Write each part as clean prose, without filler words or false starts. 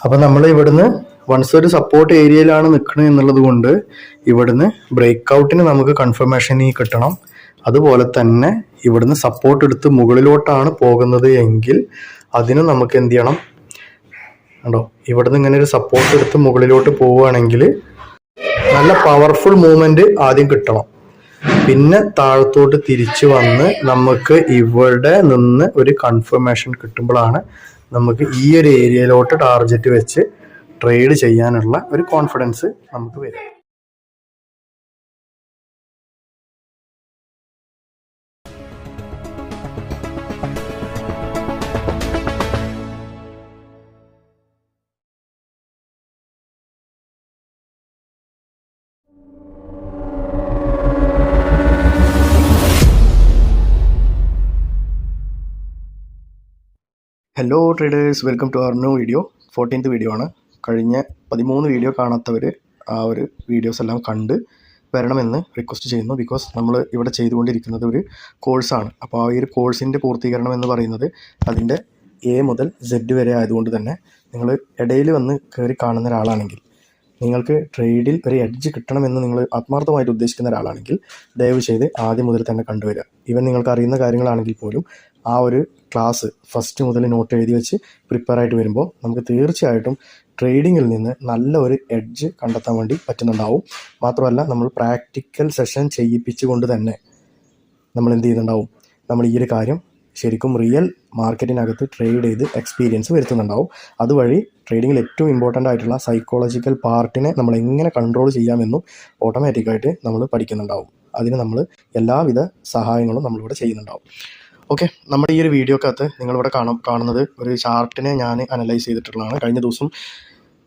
അപ്പോൾ നമ്മൾ ഇവിടുന്ന് വൺസ് ഒരു സപ്പോർട്ട് ഏരിയയിലാണ് നിൽക്കുന്നത് എന്നുള്ളത് കൊണ്ട് ഇവിടുന്ന് ബ്രേക്ക് ഔട്ടിന് നമുക്ക് കൺഫർമേഷൻ കിട്ടണം. അതുപോലെ തന്നെ ഇവിടുന്ന് സപ്പോർട്ട് എടുത്ത് മുകളിലോട്ടാണ് പോകുന്നത് എങ്കിൽ അതിന് നമുക്ക് എന്ത് ചെയ്യണം? കണ്ടോ, ഇവിടുന്ന് ഇങ്ങനെ ഒരു സപ്പോർട്ട് എടുത്ത് മുകളിലോട്ട് പോവുകയാണെങ്കിൽ നല്ല പവർഫുൾ മൂവ്മെന്റ് ആദ്യം കിട്ടണം. പിന്നെ താഴത്തോട്ട് തിരിച്ചു വന്ന് നമുക്ക് ഇവിടെ നിന്ന് ഒരു കൺഫർമേഷൻ കിട്ടുമ്പോഴാണ് നമുക്ക് ഈ ഒരു ഏരിയയിലോട്ട് ടാർഗറ്റ് വെച്ച് ട്രേഡ് ചെയ്യാനുള്ള ഒരു കോൺഫിഡൻസ് നമുക്ക് വരും. Hello traders, welcome to our new video. 14th video ആണ്. കഴിഞ്ഞ 13 വീഡിയോ കാണാത്തവർ ആ ഒരു വീഡിയോസ് എല്ലാം കണ്ട് വരണമെന്ന് റിക്വസ്റ്റ് ചെയ്യുന്നു. ബിക്കോസ് നമ്മൾ ഇവിടെ ചെയ്തുകൊണ്ടിരിക്കുന്നത് ഒരു കോഴ്സാണ്. അപ്പോൾ ആ ഒരു കോഴ്സിൻ്റെ പൂർത്തീകരണം എന്ന് പറയുന്നത് അതിൻ്റെ A മുതൽ Z വരെ ആയതുകൊണ്ട് തന്നെ നിങ്ങൾ ഇടയിൽ വന്ന് കയറി കാണുന്ന ഒരാളാണെങ്കിൽ, നിങ്ങൾക്ക് ട്രേഡിൽ ഒരു എഡ്ജ് കിട്ടണമെന്ന് നിങ്ങൾ ആത്മാർത്ഥമായിട്ട് ഉദ്ദേശിക്കുന്ന ഒരാളാണെങ്കിൽ ദയവ് ചെയ്ത് ആദ്യം മുതൽ തന്നെ കണ്ടുവരിക. ഈവൻ നിങ്ങൾക്ക് അറിയുന്ന കാര്യങ്ങളാണെങ്കിൽ പോലും ആ ഒരു ക്ലാസ് ഫസ്റ്റ് മുതൽ നോട്ട് എഴുതി വെച്ച് പ്രിപ്പയർ ആയിട്ട് വരുമ്പോൾ നമുക്ക് തീർച്ചയായിട്ടും ട്രേഡിങ്ങിൽ നിന്ന് നല്ല ഒരു എഡ്ജ് കണ്ടെത്താൻ വേണ്ടി പറ്റുന്നുണ്ടാവും. മാത്രമല്ല നമ്മൾ പ്രാക്ടിക്കൽ സെഷൻ ചെയ്യിപ്പിച്ചുകൊണ്ട് തന്നെ നമ്മൾ എന്ത് ചെയ്യുന്നുണ്ടാവും? നമ്മൾ ഈ ഒരു കാര്യം ശരിക്കും റിയൽ മാർക്കറ്റിനകത്ത് ട്രേഡ് ചെയ്ത് എക്സ്പീരിയൻസ് വരുത്തുന്നുണ്ടാവും. അതുവഴി ട്രേഡിങ്ങിൽ ഏറ്റവും ഇമ്പോർട്ടൻ്റ് ആയിട്ടുള്ള സൈക്കോളജിക്കൽ പാർട്ടിനെ നമ്മൾ എങ്ങനെ കൺട്രോൾ ചെയ്യാമെന്നും ഓട്ടോമാറ്റിക്കായിട്ട് നമ്മൾ പഠിക്കുന്നുണ്ടാവും. അതിന് നമ്മൾ എല്ലാവിധ സഹായങ്ങളും നമ്മളിവിടെ ചെയ്യുന്നുണ്ടാവും. ഓക്കെ, നമ്മുടെ ഈ ഒരു വീഡിയോക്കകത്ത് നിങ്ങളിവിടെ കാണുന്നത് ഒരു ചാർട്ടിനെ ഞാൻ അനലൈസ് ചെയ്തിട്ടുള്ളതാണ്. കഴിഞ്ഞ ദിവസം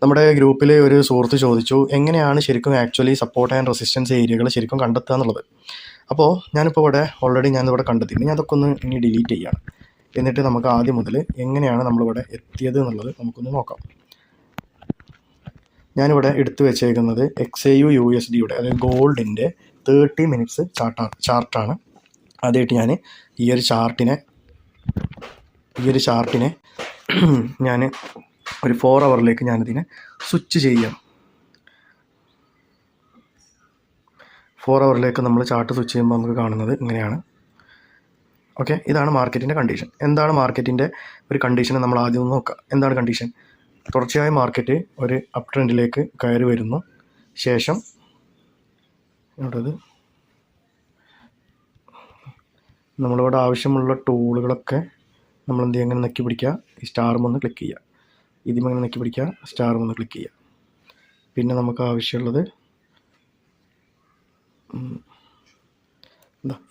നമ്മുടെ ഗ്രൂപ്പിൽ ഒരു സുഹൃത്ത് ചോദിച്ചു, എങ്ങനെയാണ് ശരിക്കും ആക്ച്വലി സപ്പോർട്ട് ആൻഡ് റെസിസ്റ്റൻസ് ഏരിയകൾ ശരിക്കും കണ്ടെത്തുക എന്നുള്ളത്. അപ്പോൾ ഞാനിപ്പോൾ ഞാനിവിടെ കണ്ടെത്തി. ഞാൻ അതൊക്കെ ഒന്ന് ഇനി ഡിലീറ്റ് ചെയ്യുകയാണ്. എന്നിട്ട് നമുക്ക് ആദ്യം മുതൽ എങ്ങനെയാണ് നമ്മളിവിടെ എത്തിയത് എന്നുള്ളത് നമുക്കൊന്ന് നോക്കാം. ഞാനിവിടെ എടുത്തു വെച്ചേക്കുന്നത് XAU USDയുടെ അതായത് ഗോൾഡിൻ്റെ 30 മിനിറ്റ്സ് ചാർട്ടാണ്. ആദ്യമായിട്ട് ഞാൻ ഈ ഒരു ചാർട്ടിനെ ഞാൻ ഒരു 4 അവറിലേക്ക് ഞാനിതിനെ സ്വിച്ച് ചെയ്യണം. 4 അവറിലേക്ക് നമ്മൾ ചാർട്ട് സ്വിച്ച് ചെയ്യുമ്പോൾ നമുക്ക് കാണുന്നത് ഇങ്ങനെയാണ്. ഓക്കെ, ഇതാണ് മാർക്കറ്റിൻ്റെ കണ്ടീഷൻ. എന്താണ് മാർക്കറ്റിൻ്റെ ഒരു കണ്ടീഷൻ നമ്മൾ ആദ്യം ഒന്ന് നോക്കാം. എന്താണ് കണ്ടീഷൻ? തുടർച്ചയായ മാർക്കറ്റ് ഒരു അപ് ട്രെൻഡിലേക്ക് കയറി വരുന്നു. ശേഷം നമ്മളിവിടെ ആവശ്യമുള്ള ടൂളുകളൊക്കെ നമ്മൾ എന്ത് ചെയ്യുക, ഇങ്ങനെ നെക്കി പിടിക്കുക, ഈ സ്റ്റാറുമൊന്ന് ക്ലിക്ക് ചെയ്യുക, ഇതിങ്ങനെ നെക്കി പിടിക്കുക, സ്റ്റാറുമൊന്ന് ക്ലിക്ക് ചെയ്യുക. പിന്നെ നമുക്ക് ആവശ്യമുള്ളത്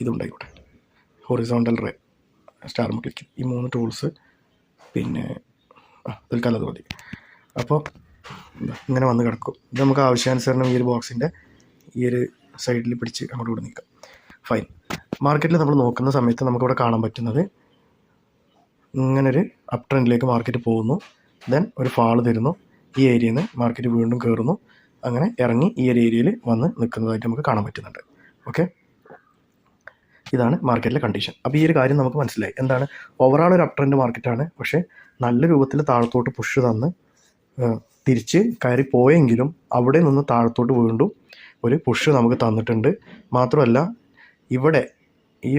ഇതുണ്ടായിക്കോട്ടെ, ഹൊറിസോണ്ടൽ റേ, സ്റ്റാറുമ ക്ലിക്ക് ചെയ്യും. ഈ 3 ടൂൾസ് പിന്നെ തൽക്കാലം അത് മതി. അപ്പോൾ ഇങ്ങനെ വന്ന് കിടക്കും. ഇത് നമുക്ക് ആവശ്യാനുസരണം ഈ ഒരു ബോക്സിൻ്റെ ഈ ഒരു സൈഡിൽ പിടിച്ച് അങ്ങോട്ട് ഇവിടെ നിൽക്കാം. ഫൈൻ. മാർക്കറ്റിൽ നമ്മൾ നോക്കുന്ന സമയത്ത് നമുക്കിവിടെ കാണാൻ പറ്റുന്നത് ഇങ്ങനൊരു അപ് ട്രെൻഡിലേക്ക് മാർക്കറ്റ് പോകുന്നു, ദെൻ ഒരു ഫാള് തരുന്നു, ഈ ഏരിയയിൽ നിന്ന് മാർക്കറ്റ് വീണ്ടും കയറുന്നു, അങ്ങനെ ഇറങ്ങി ഈ ഒരു ഏരിയയിൽ വന്ന് നിൽക്കുന്നതായിട്ട് നമുക്ക് കാണാൻ പറ്റുന്നുണ്ട്. ഓക്കെ, ഇതാണ് മാർക്കറ്റിലെ കണ്ടീഷൻ. അപ്പോൾ ഈ ഒരു കാര്യം നമുക്ക് മനസ്സിലായി. എന്താണ്? ഓവറാൾ ഒരു അപ് ട്രെൻഡ് മാർക്കറ്റാണ്, പക്ഷേ നല്ല രൂപത്തിൽ താഴത്തോട്ട് പുഷ് തന്ന് തിരിച്ച് കയറി പോയെങ്കിലും അവിടെ നിന്ന് താഴത്തോട്ട് വീണ്ടും ഒരു പുഷ് നമുക്ക് തന്നിട്ടുണ്ട്. മാത്രമല്ല ഇവിടെ ഈ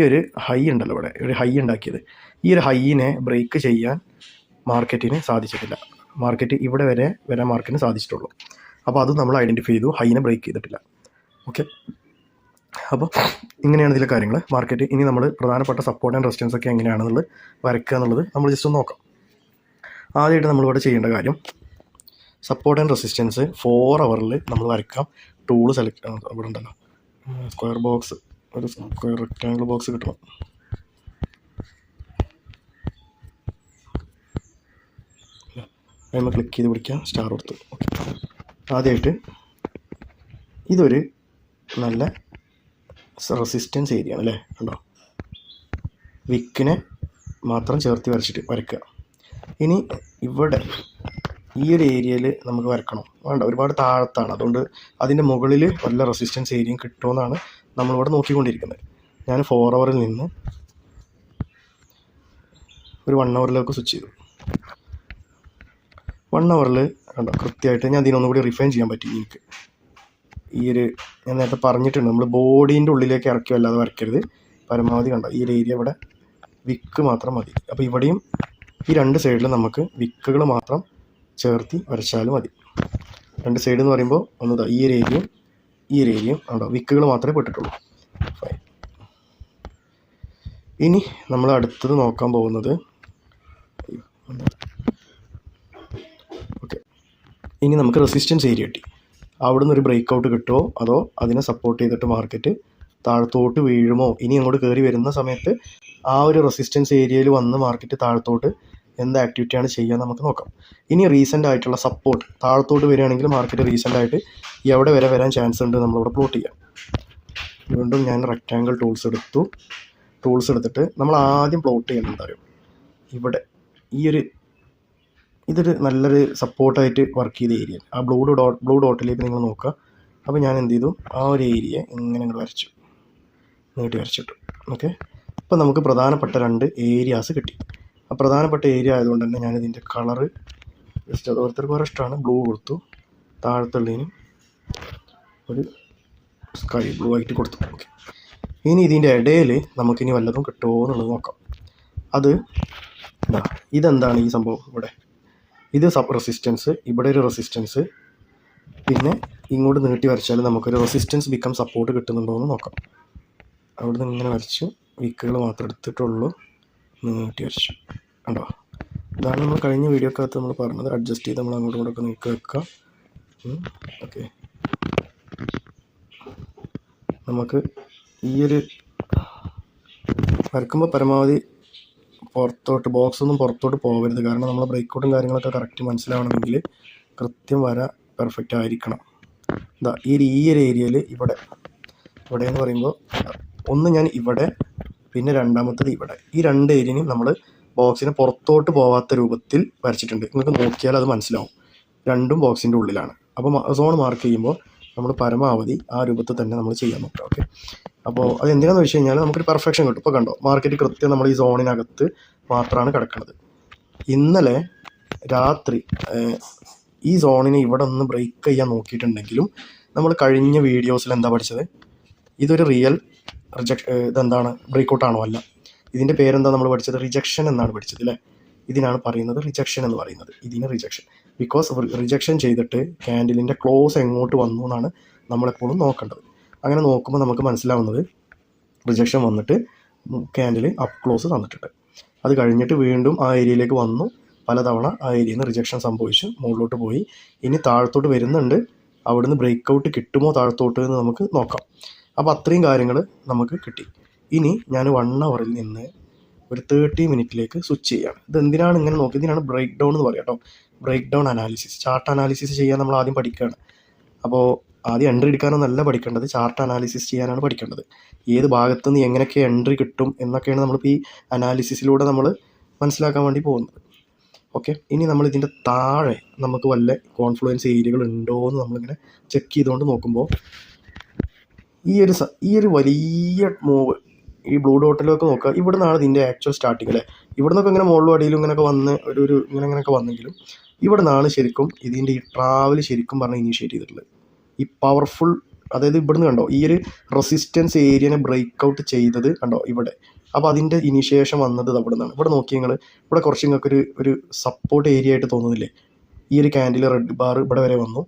ഒരു ഹൈ ഉണ്ടല്ലോ, ഇവിടെ ഒരു ഹൈ ഉണ്ടാക്കിയത്, ഈ ഒരു ഹൈയിനെ ബ്രേക്ക് ചെയ്യാൻ മാർക്കറ്റിന് സാധിച്ചിട്ടില്ല. മാർക്കറ്റ് ഇവിടെ വരാൻ മാർക്കറ്റിന് സാധിച്ചിട്ടുള്ളൂ. അപ്പോൾ അത് നമ്മൾ ഐഡൻറ്റിഫൈ ചെയ്തു, ഹൈനെ ബ്രേക്ക് ചെയ്തിട്ടില്ല. ഓക്കെ, അപ്പോൾ ഇങ്ങനെയാണ് ഇതിലെ കാര്യങ്ങൾ. മാർക്കറ്റ് ഇനി നമ്മൾ പ്രധാനപ്പെട്ട സപ്പോർട്ട് ആൻഡ് റെസിസ്റ്റൻസ് ഒക്കെ എങ്ങനെയാണെന്നുള്ളത് വരയ്ക്കുക എന്നുള്ളത് നമ്മൾ ജസ്റ്റ് ഒന്ന് നോക്കാം. ആദ്യമായിട്ട് നമ്മളിവിടെ ചെയ്യേണ്ട കാര്യം സപ്പോർട്ട് ആൻഡ് റെസിസ്റ്റൻസ് 4 അവറിൽ നമ്മൾ വരയ്ക്കാം. ടൂള് സെലക്ട് ഇവിടെ ഉണ്ടല്ലോ, സ്ക്വയർ ബോക്സ്, ഒരു സ്ക്വയർ റെക്റ്റാങ്കിൾ ബോക്സ് കിട്ടണം. അതിന് ക്ലിക്ക് ചെയ്ത് പിടിക്കുക, സ്റ്റാർ കൊടുത്ത്. ഓക്കെ, ആദ്യമായിട്ട് ഇതൊരു നല്ല റെസിസ്റ്റൻസ് ഏരിയ ആണ് അല്ലേ, കണ്ടോ? വിക്കിനെ മാത്രം ചേർത്ത് വരയ്ക്കുക. ഇനി ഇവിടെ ഈ ഒരു ഏരിയയിൽ നമുക്ക് വരക്കണം വേണ്ട, ഒരുപാട് താഴത്താണ്. അതുകൊണ്ട് അതിൻ്റെ മുകളിൽ വല്ല റെസിസ്റ്റൻസ് ഏരിയയും കിട്ടുമെന്നാണ് നമ്മളിവിടെ നോക്കിക്കൊണ്ടിരിക്കുന്നത്. ഞാൻ 4 അവറിൽ നിന്ന് ഒരു 1 ഹവറിലേക്ക് സ്വിച്ച് ചെയ്തു. 1 ഹവറിൽ കണ്ടോ കൃത്യമായിട്ട് ഞാൻ ഇതിനൊന്നും കൂടി റിഫൈൻ ചെയ്യാൻ പറ്റി എനിക്ക്. ഞാൻ നേരത്തെ പറഞ്ഞിട്ടുണ്ട്, നമ്മൾ ബോഡീൻ്റെ ഉള്ളിലേക്ക് ഇറക്കി അല്ലാതെ വരയ്ക്കരുത്. പരമാവധി കണ്ടോ ഈ ഒരു ഏരിയ ഇവിടെ വിക്ക് മാത്രം മതി. അപ്പോൾ ഇവിടെയും ഈ 2 സൈഡിലും നമുക്ക് വിക്കുകൾ മാത്രം ചേർത്തി വരച്ചാലും മതി. 2 സൈഡ് എന്ന് പറയുമ്പോൾ ഒന്നതാ ഈ ഒരു ഏരിയയും കണ്ടോ വിക്കുകൾ മാത്രമേ പെട്ടിട്ടുള്ളൂ. ഇനി നമ്മൾ അടുത്തത് നോക്കാൻ പോകുന്നത് ഓക്കെ, ഇനി നമുക്ക് റെസിസ്റ്റൻസ് ഏരിയ കിട്ടി. അവിടുന്ന് ഒരു ബ്രേക്ക് ഔട്ട് കിട്ടുമോ അതോ അതിനെ സപ്പോർട്ട് ചെയ്തിട്ട് മാർക്കറ്റ് താഴത്തോട്ട് വീഴുമോ? ഇനി അങ്ങോട്ട് കയറി വരുന്ന സമയത്ത് ആ ഒരു റെസിസ്റ്റൻസ് ഏരിയയിൽ വന്ന് മാർക്കറ്റ് താഴത്തോട്ട് എന്ത് ആക്ടിവിറ്റിയാണ് ചെയ്യുക നമുക്ക് നോക്കാം. ഇനി റീസെൻ്റ് ആയിട്ടുള്ള സപ്പോർട്ട് താഴത്തോട്ട് വരികയാണെങ്കിൽ മാർക്കറ്റ് റീസെൻ്റ് ആയിട്ട് എവിടെ വരെ വരാൻ ചാൻസ് ഉണ്ട് നമ്മളിവിടെ പ്ലോട്ട് ചെയ്യാം. വീണ്ടും ഞാൻ റെക്റ്റാങ്കിൾ ടൂൾസ് എടുത്തിട്ട് നമ്മൾ ആദ്യം പ്ലോട്ട് ചെയ്യേണ്ടത് എന്താ അറിയും, ഇവിടെ ഇതൊരു നല്ലൊരു സപ്പോർട്ടായിട്ട് വർക്ക് ചെയ്ത ഏരിയ, ആ ബ്ലൂ ഡോട്ടിലേക്ക് നിങ്ങൾ നോക്കുക. അപ്പോൾ ഞാൻ എന്ത് ചെയ്തു, ആ ഒരു ഏരിയ ഇങ്ങനെ അങ്ങോട്ട് നീട്ടി വരച്ചിട്ടു. ഓക്കെ, അപ്പോൾ നമുക്ക് പ്രധാനപ്പെട്ട 2 ഏരിയാസ് കിട്ടി. ആ പ്രധാനപ്പെട്ട ഏരിയ ആയതുകൊണ്ട് തന്നെ ഞാനിതിൻ്റെ കളറ് ജസ്റ്റ് അത് ഓരോരുത്തർക്ക് ഓരോ ഇഷ്ടമാണ്, ബ്ലൂ കൊടുത്തു. താഴത്തുള്ളതിന് ഒരു സ്കൈ ബ്ലൂ ആയിട്ട് കൊടുത്തു. ഓക്കെ, ഇനി ഇതിൻ്റെ ഇടയിൽ നമുക്കിനി വല്ലതും കിട്ടുമോ എന്നുള്ളത് നോക്കാം. ഇതെന്താണ് ഈ സംഭവം? ഇത് റെസിസ്റ്റൻസ്, ഇവിടെ ഒരു റെസിസ്റ്റൻസ്, പിന്നെ ഇങ്ങോട്ട് നീട്ടി വരച്ചാൽ നമുക്കൊരു റെസിസ്റ്റൻസ് ബിക്കം സപ്പോർട്ട് കിട്ടുന്നുണ്ടോ എന്ന് നോക്കാം. അവിടെ നിന്ന് ഇങ്ങനെ വരച്ചു, വിക്കുകൾ മാത്രം എടുത്തിട്ടുള്ളൂ, നീട്ടി വരച്ചു. കണ്ടോ, ഇതാണ് നമ്മൾ കഴിഞ്ഞ വീഡിയോക്കകത്ത് നമ്മൾ പറഞ്ഞത്. അഡ്ജസ്റ്റ് ചെയ്ത് നമ്മൾ അങ്ങോട്ടും ഇങ്ങോട്ടൊക്കെ നീക്കി വെക്കാം. ഓക്കെ, നമുക്ക് വരക്കുമ്പോൾ പരമാവധി ബോക്സൊന്നും പുറത്തോട്ട് പോകരുത്. കാരണം നമ്മളെ ബ്രേക്കൗട്ടും കാര്യങ്ങളൊക്കെ കറക്റ്റ് മനസ്സിലാവണമെങ്കിൽ കൃത്യം വര പെർഫെക്റ്റ് ആയിരിക്കണം. ഈ ഒരു ഏരിയയിൽ ഇവിടെ എന്ന് പറയുമ്പോൾ ഒന്ന് ഞാൻ ഇവിടെ, പിന്നെ രണ്ടാമത്തത് ഇവിടെ, ഈ 2 ഏരിയയും നമ്മൾ ബോക്സിനെ പുറത്തോട്ട് പോകാത്ത രൂപത്തിൽ വരച്ചിട്ടുണ്ട്. നിങ്ങൾക്ക് നോക്കിയാൽ അത് മനസ്സിലാവും, രണ്ടും ബോക്സിൻ്റെ ഉള്ളിലാണ്. അപ്പോൾ സോൺ മാർക്ക് ചെയ്യുമ്പോൾ നമ്മൾ പരമാവധി ആ രൂപത്തിൽ തന്നെ നമ്മൾ ചെയ്യാൻ നോക്കുക. ഓക്കെ, അപ്പോൾ അത് എന്തിനാണെന്ന് വെച്ച് കഴിഞ്ഞാൽ നമുക്കൊരു പെർഫെക്ഷൻ കിട്ടും. ഇപ്പോൾ കണ്ടോ, മാർക്കറ്റ് കൃത്യം നമ്മൾ ഈ സോണിനകത്ത് മാത്രമാണ് കിടക്കുന്നത്. ഇന്നലെ രാത്രി ഈ സോണിനെ ഇവിടെ ഒന്ന് ബ്രേക്ക് ചെയ്യാൻ നോക്കിയിട്ടുണ്ടെങ്കിലും നമ്മൾ കഴിഞ്ഞ വീഡിയോസിൽ എന്താ പഠിച്ചത്, ഇതൊരു റിയൽ ഇതെന്താണ് ബ്രേക്കൗട്ടാണോ? അല്ല, ഇതിൻ്റെ പേരെന്താ നമ്മൾ പഠിച്ചത്? റിജക്ഷൻ എന്നാണ് പഠിച്ചത് അല്ലേ? ഇതിനാണ് പറയുന്നത് റിജക്ഷൻ എന്ന് പറയുന്നത്. ഇതിന് റിജക്ഷൻ, ബിക്കോസ് റിജക്ഷൻ ചെയ്തിട്ട് ക്യാൻഡിലിൻ്റെ ക്ലോസ് എങ്ങോട്ട് വന്നു എന്നാണ് നമ്മളെപ്പോഴും നോക്കേണ്ടത്. അങ്ങനെ നോക്കുമ്പോൾ നമുക്ക് മനസ്സിലാവുന്നത് റിജക്ഷൻ വന്നിട്ട് ക്യാൻഡിൽ അപ്പ് ക്ലോസ് തന്നിട്ടുണ്ട്. അത് കഴിഞ്ഞിട്ട് വീണ്ടും ആ ഏരിയയിലേക്ക് വന്നു, പലതവണ ആ ഏരിയയിൽ നിന്ന് റിജക്ഷൻ സംഭവിച്ചു, മുകളിലോട്ട് പോയി. ഇനി താഴത്തോട്ട് വരുന്നുണ്ട്, അവിടുന്ന് ബ്രേക്ക് ഔട്ട് കിട്ടുമോ താഴത്തോട്ട് എന്ന് നമുക്ക് നോക്കാം. അപ്പോൾ അത്രയും കാര്യങ്ങൾ നമുക്ക് കിട്ടി. ഇനി ഞാൻ 1 ഹവറിൽ നിന്ന് ഒരു 30 മിനിറ്റിലേക്ക് സ്വിച്ച് ചെയ്യുകയാണ്. ഇതെന്തിനാണ് ഇങ്ങനെ നോക്കി, ഇതിനാണ് ബ്രേക്ക് ഡൗൺ എന്ന് പറയാം കേട്ടോ. Break down analysis, chart analysis ചെയ്യാൻ നമ്മൾ ആദ്യം പഠിക്കുകയാണ്. അപ്പോൾ ആദ്യം എൻട്രി എടുക്കാനൊന്നല്ല പഠിക്കേണ്ടത്, ചാർട്ട് അനാലിസിസ് ചെയ്യാനാണ് പഠിക്കേണ്ടത്. ഏത് ഭാഗത്തു നിന്ന് എങ്ങനെയൊക്കെ എൻട്രി കിട്ടും എന്നൊക്കെയാണ് നമ്മളിപ്പോൾ ഈ അനാലിസിസിലൂടെ നമ്മൾ മനസ്സിലാക്കാൻ വേണ്ടി പോകുന്നത്. ഓക്കെ, ഇനി നമ്മൾ ഇതിൻ്റെ താഴെ നമുക്ക് വല്ല കോൺഫ്ലുവൻസ് ഏരിയകൾ ഉണ്ടോ എന്ന് നമ്മളിങ്ങനെ ചെക്ക് ചെയ്തുകൊണ്ട് നോക്കുമ്പോൾ ഈ ഒരു വലിയ മൂവ് ഈ ബ്ലൂ ഡോട്ടിലൊക്കെ നോക്കുക. ഇവിടെ നിന്നാണ് ഇതിൻ്റെ ആക്ച്വൽ സ്റ്റാർട്ടിങ് അല്ലേ. ഇവിടെ നിന്നൊക്കെ ഇങ്ങനെ മുകളിലും അടിയിലും ഇങ്ങനെയൊക്കെ വന്ന് ഇങ്ങനെയൊക്കെ വന്നെങ്കിലും ഇവിടെ നിന്നാണ് ശരിക്കും ഇതിൻ്റെ ഈ ട്രാവൽ ശരിക്കും പറഞ്ഞാൽ ഇനീഷ്യേറ്റ് ചെയ്തിട്ടുള്ളത്. ഈ പവർഫുൾ, അതായത് ഇവിടുന്ന് കണ്ടോ ഈ ഒരു റെസിസ്റ്റൻസ് ഏരിയനെ ബ്രേക്ക് ഔട്ട് ചെയ്തത് കണ്ടോ ഇവിടെ. അപ്പോൾ അതിൻ്റെ ഇനീഷ്യേഷൻ വന്നത് അവിടെ നിന്നാണ്. ഇവിടെ നോക്കി നിങ്ങൾ, ഇവിടെ കുറച്ച് നിങ്ങൾക്ക് ഒരു സപ്പോർട്ട് ഏരിയ ആയിട്ട് തോന്നുന്നില്ലേ? ഈ ഒരു ക്യാൻഡിൽ റെഡ് ബാർ ഇവിടെ വരെ വന്നു,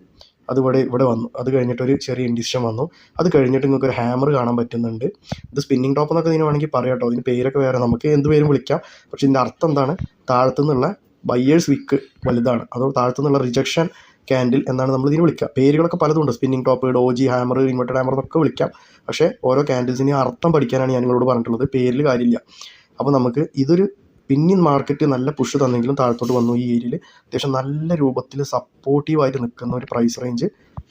അത് ഇവിടെ വന്നു, അത് കഴിഞ്ഞിട്ടൊരു ചെറിയ ഇൻഡിഷൻ വന്നു, അത് കഴിഞ്ഞിട്ട് നിങ്ങൾക്ക് ഒരു ഹാമർ കാണാൻ പറ്റുന്നുണ്ട്. ഇത് സ്പിന്നിങ് ടോപ്പ് എന്നൊക്കെ ഇതിന് വേണമെങ്കിൽ പറയാം കേട്ടോ, ഇതിന് പേരൊക്കെ വേറെ, നമുക്ക് എന്ത് പേരും വിളിക്കാം. പക്ഷേ ഇതിൻ്റെ അർത്ഥം എന്താണ്? താഴത്തുനിന്നുള്ള ബയേഴ്സ് വിക്ക് വലുതാണ്, അതോ താഴത്തുനിന്നുള്ള റിജക്ഷൻ ക്യാൻഡിൽ എന്നാണ് നമ്മൾ ഇതിന് വിളിക്കുക. പേരുകളൊക്കെ പലതുണ്ട്, spinning top, doji, hammer, inverted hammer എന്നൊക്കെ വിളിക്കാം. പക്ഷേ ഓരോ ക്യാൻഡിൽസിന് അർത്ഥം പഠിക്കാനാണ് ഞാൻ നിങ്ങളോട് പറഞ്ഞിട്ടുള്ളത്, പേരിൽ കാര്യമില്ല. അപ്പോൾ നമുക്ക് ഇതൊരു പിന്നിൻ മാർക്കറ്റ് നല്ല പുഷ് തന്നെങ്കിലും താഴത്തോട്ട് വന്നു. ഈ ഏരിയയിൽ അത്യാവശ്യം നല്ല രൂപത്തിൽ സപ്പോർട്ടീവായിട്ട് നിൽക്കുന്ന ഒരു പ്രൈസ് റേഞ്ച്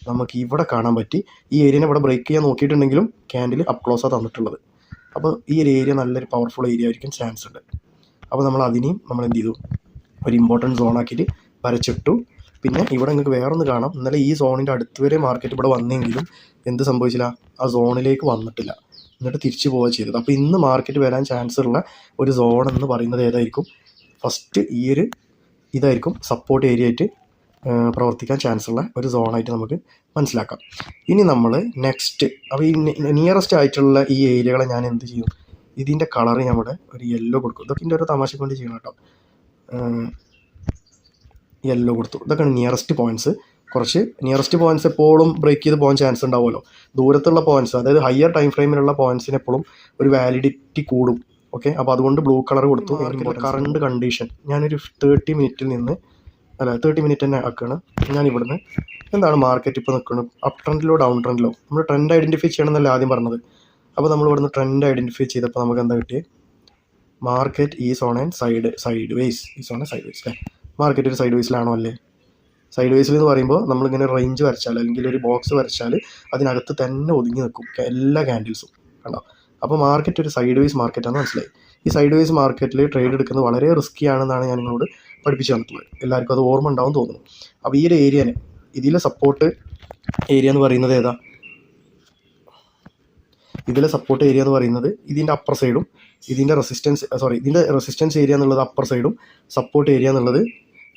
നമുക്ക് ഇവിടെ കാണാൻ പറ്റി. ഈ ഏരിയനെ ഇവിടെ ബ്രേക്ക് ചെയ്യാൻ നോക്കിയിട്ടുണ്ടെങ്കിലും ക്യാൻഡിൽ അപ്പ് ക്ലോസാണ് തന്നിട്ടുള്ളത്. അപ്പോൾ ഈ ഒരു ഏരിയ നല്ലൊരു പവർഫുൾ ഏരിയ ആയിരിക്കും ചാൻസ് ഉണ്ട്. അപ്പോൾ നമ്മൾ അതിനെയും നമ്മൾ എന്ത് ചെയ്തു, ഒരു ഇമ്പോർട്ടൻറ്റ് സോണാക്കിയിട്ട് വരച്ചിട്ടു. പിന്നെ ഇവിടെ നിങ്ങൾക്ക് വേറൊന്ന് കാണാം, ഇന്നലെ ഈ സോണിൻ്റെ അടുത്ത് വരെ മാർക്കറ്റ് ഇവിടെ വന്നെങ്കിലും എന്ത് സംഭവിച്ചില്ല, ആ സോണിലേക്ക് വന്നിട്ടില്ല, എന്നിട്ട് തിരിച്ചു പോവുക ചെയ്തത്. അപ്പോൾ ഇന്ന് മാർക്കറ്റ് വരാൻ ചാൻസ് ഉള്ള ഒരു സോൺ എന്ന് പറയുന്നത് ഏതായിരിക്കും? ഫസ്റ്റ് ഈ ഒരു ഇതായിരിക്കും സപ്പോർട്ട് ഏരിയ ആയിട്ട് പ്രവർത്തിക്കാൻ ചാൻസ് ഉള്ള ഒരു സോണായിട്ട് നമുക്ക് മനസ്സിലാക്കാം. ഇനി നമ്മൾ നെക്സ്റ്റ്, അപ്പോൾ ഈ നിയറസ്റ്റ് ആയിട്ടുള്ള ഈ ഏരിയകളെ ഞാൻ എന്ത് ചെയ്യും, ഇതിൻ്റെ കളറ് നമ്മുടെ ഒരു യെല്ലോ കൊടുക്കും. ഇതൊക്കെ ഇതിൻ്റെ ഒരു തമാശക്ക് വേണ്ടി ചെയ്യണം കേട്ടോ. യെല്ലോ കൊടുത്തു. ഇതൊക്കെയാണ് നിയറസ്റ്റ് പോയിൻറ്റ്സ്. കുറച്ച് നിയറസ്റ്റ് പോയിൻറ്റ്സ് എപ്പോഴും ബ്രേക്ക് ചെയ്ത് പോകാൻ ചാൻസ് ഉണ്ടാവുമല്ലോ. ദൂരത്തുള്ള പോയിൻറ്റ്സ്, അതായത് ഹയർ ടൈം ഫ്രെയിമിലുള്ള പോയിൻറ്റ്സിന് എപ്പോഴും ഒരു വാലിഡിറ്റി കൂടും. ഓക്കെ, അപ്പോൾ അതുകൊണ്ട് ബ്ലൂ കളർ കൊടുത്തു. കറണ്ട് കണ്ടീഷൻ ഞാനൊരു 30 മിനിറ്റിൽ നിന്ന് 30 മിനിറ്റ് തന്നെ ആക്കുകയാണ്. ഞാൻ ഇവിടുന്ന് എന്താണ് മാർക്കറ്റ് ഇപ്പോൾ നിൽക്കുന്നത്, അപ്പ് ട്രെൻഡിലോ ഡൗൺ ട്രെൻഡിലോ, നമ്മൾ ട്രെൻഡ് ഐഡൻറ്റിഫൈ ചെയ്യണമെന്നല്ല ആദ്യം പറഞ്ഞത്. അപ്പോൾ നമ്മൾ ഇവിടുന്ന് ട്രെൻഡ് ഐഡൻറ്റിഫൈ ചെയ്തപ്പോൾ നമുക്ക് എന്താ കിട്ടിയത്, market is on and side vase, is on A side vase അല്ലേ. മാർക്കറ്റ് ഒരു സൈഡ് വേസിലാണോ അല്ലേ. സൈഡ് വേസിൽ എന്ന് പറയുമ്പോൾ നമ്മളിങ്ങനെ റേഞ്ച് വരച്ചാൽ അല്ലെങ്കിൽ ഒരു ബോക്സ് വരച്ചാൽ അതിനകത്ത് തന്നെ ഒതുങ്ങി നിൽക്കും എല്ലാ ക്യാൻഡിൽസും കണ്ടോ. അപ്പോൾ മാർക്കറ്റ് ഒരു സൈഡ് വേസ് മാർക്കറ്റാണെന്ന് മനസ്സിലായി. ഈ സൈഡ് വേസ് മാർക്കറ്റിൽ ട്രേഡ് എടുക്കുന്നത് വളരെ റിസ്ക്കി ആണെന്നാണ് ഞാൻ നിങ്ങളോട് പഠിപ്പിച്ചു തന്നിട്ടുള്ളത്. എല്ലാവർക്കും അത് ഓർമ്മ ഉണ്ടാവും തോന്നുന്നു. അപ്പോൾ ഈ ഒരു ഏരിയനെ, ഇതിലെ സപ്പോർട്ട് ഏരിയ എന്ന് പറയുന്നത് ഏതാ, ഇതിലെ സപ്പോർട്ട് ഏരിയ എന്ന് പറയുന്നത് ഇതിൻ്റെ അപ്പർ സൈഡും ഇതിൻ്റെ റെസിസ്റ്റൻസ് ഏരിയ എന്നുള്ളത് അപ്പർ സൈഡും, സപ്പോർട്ട് ഏരിയ എന്നുള്ളത്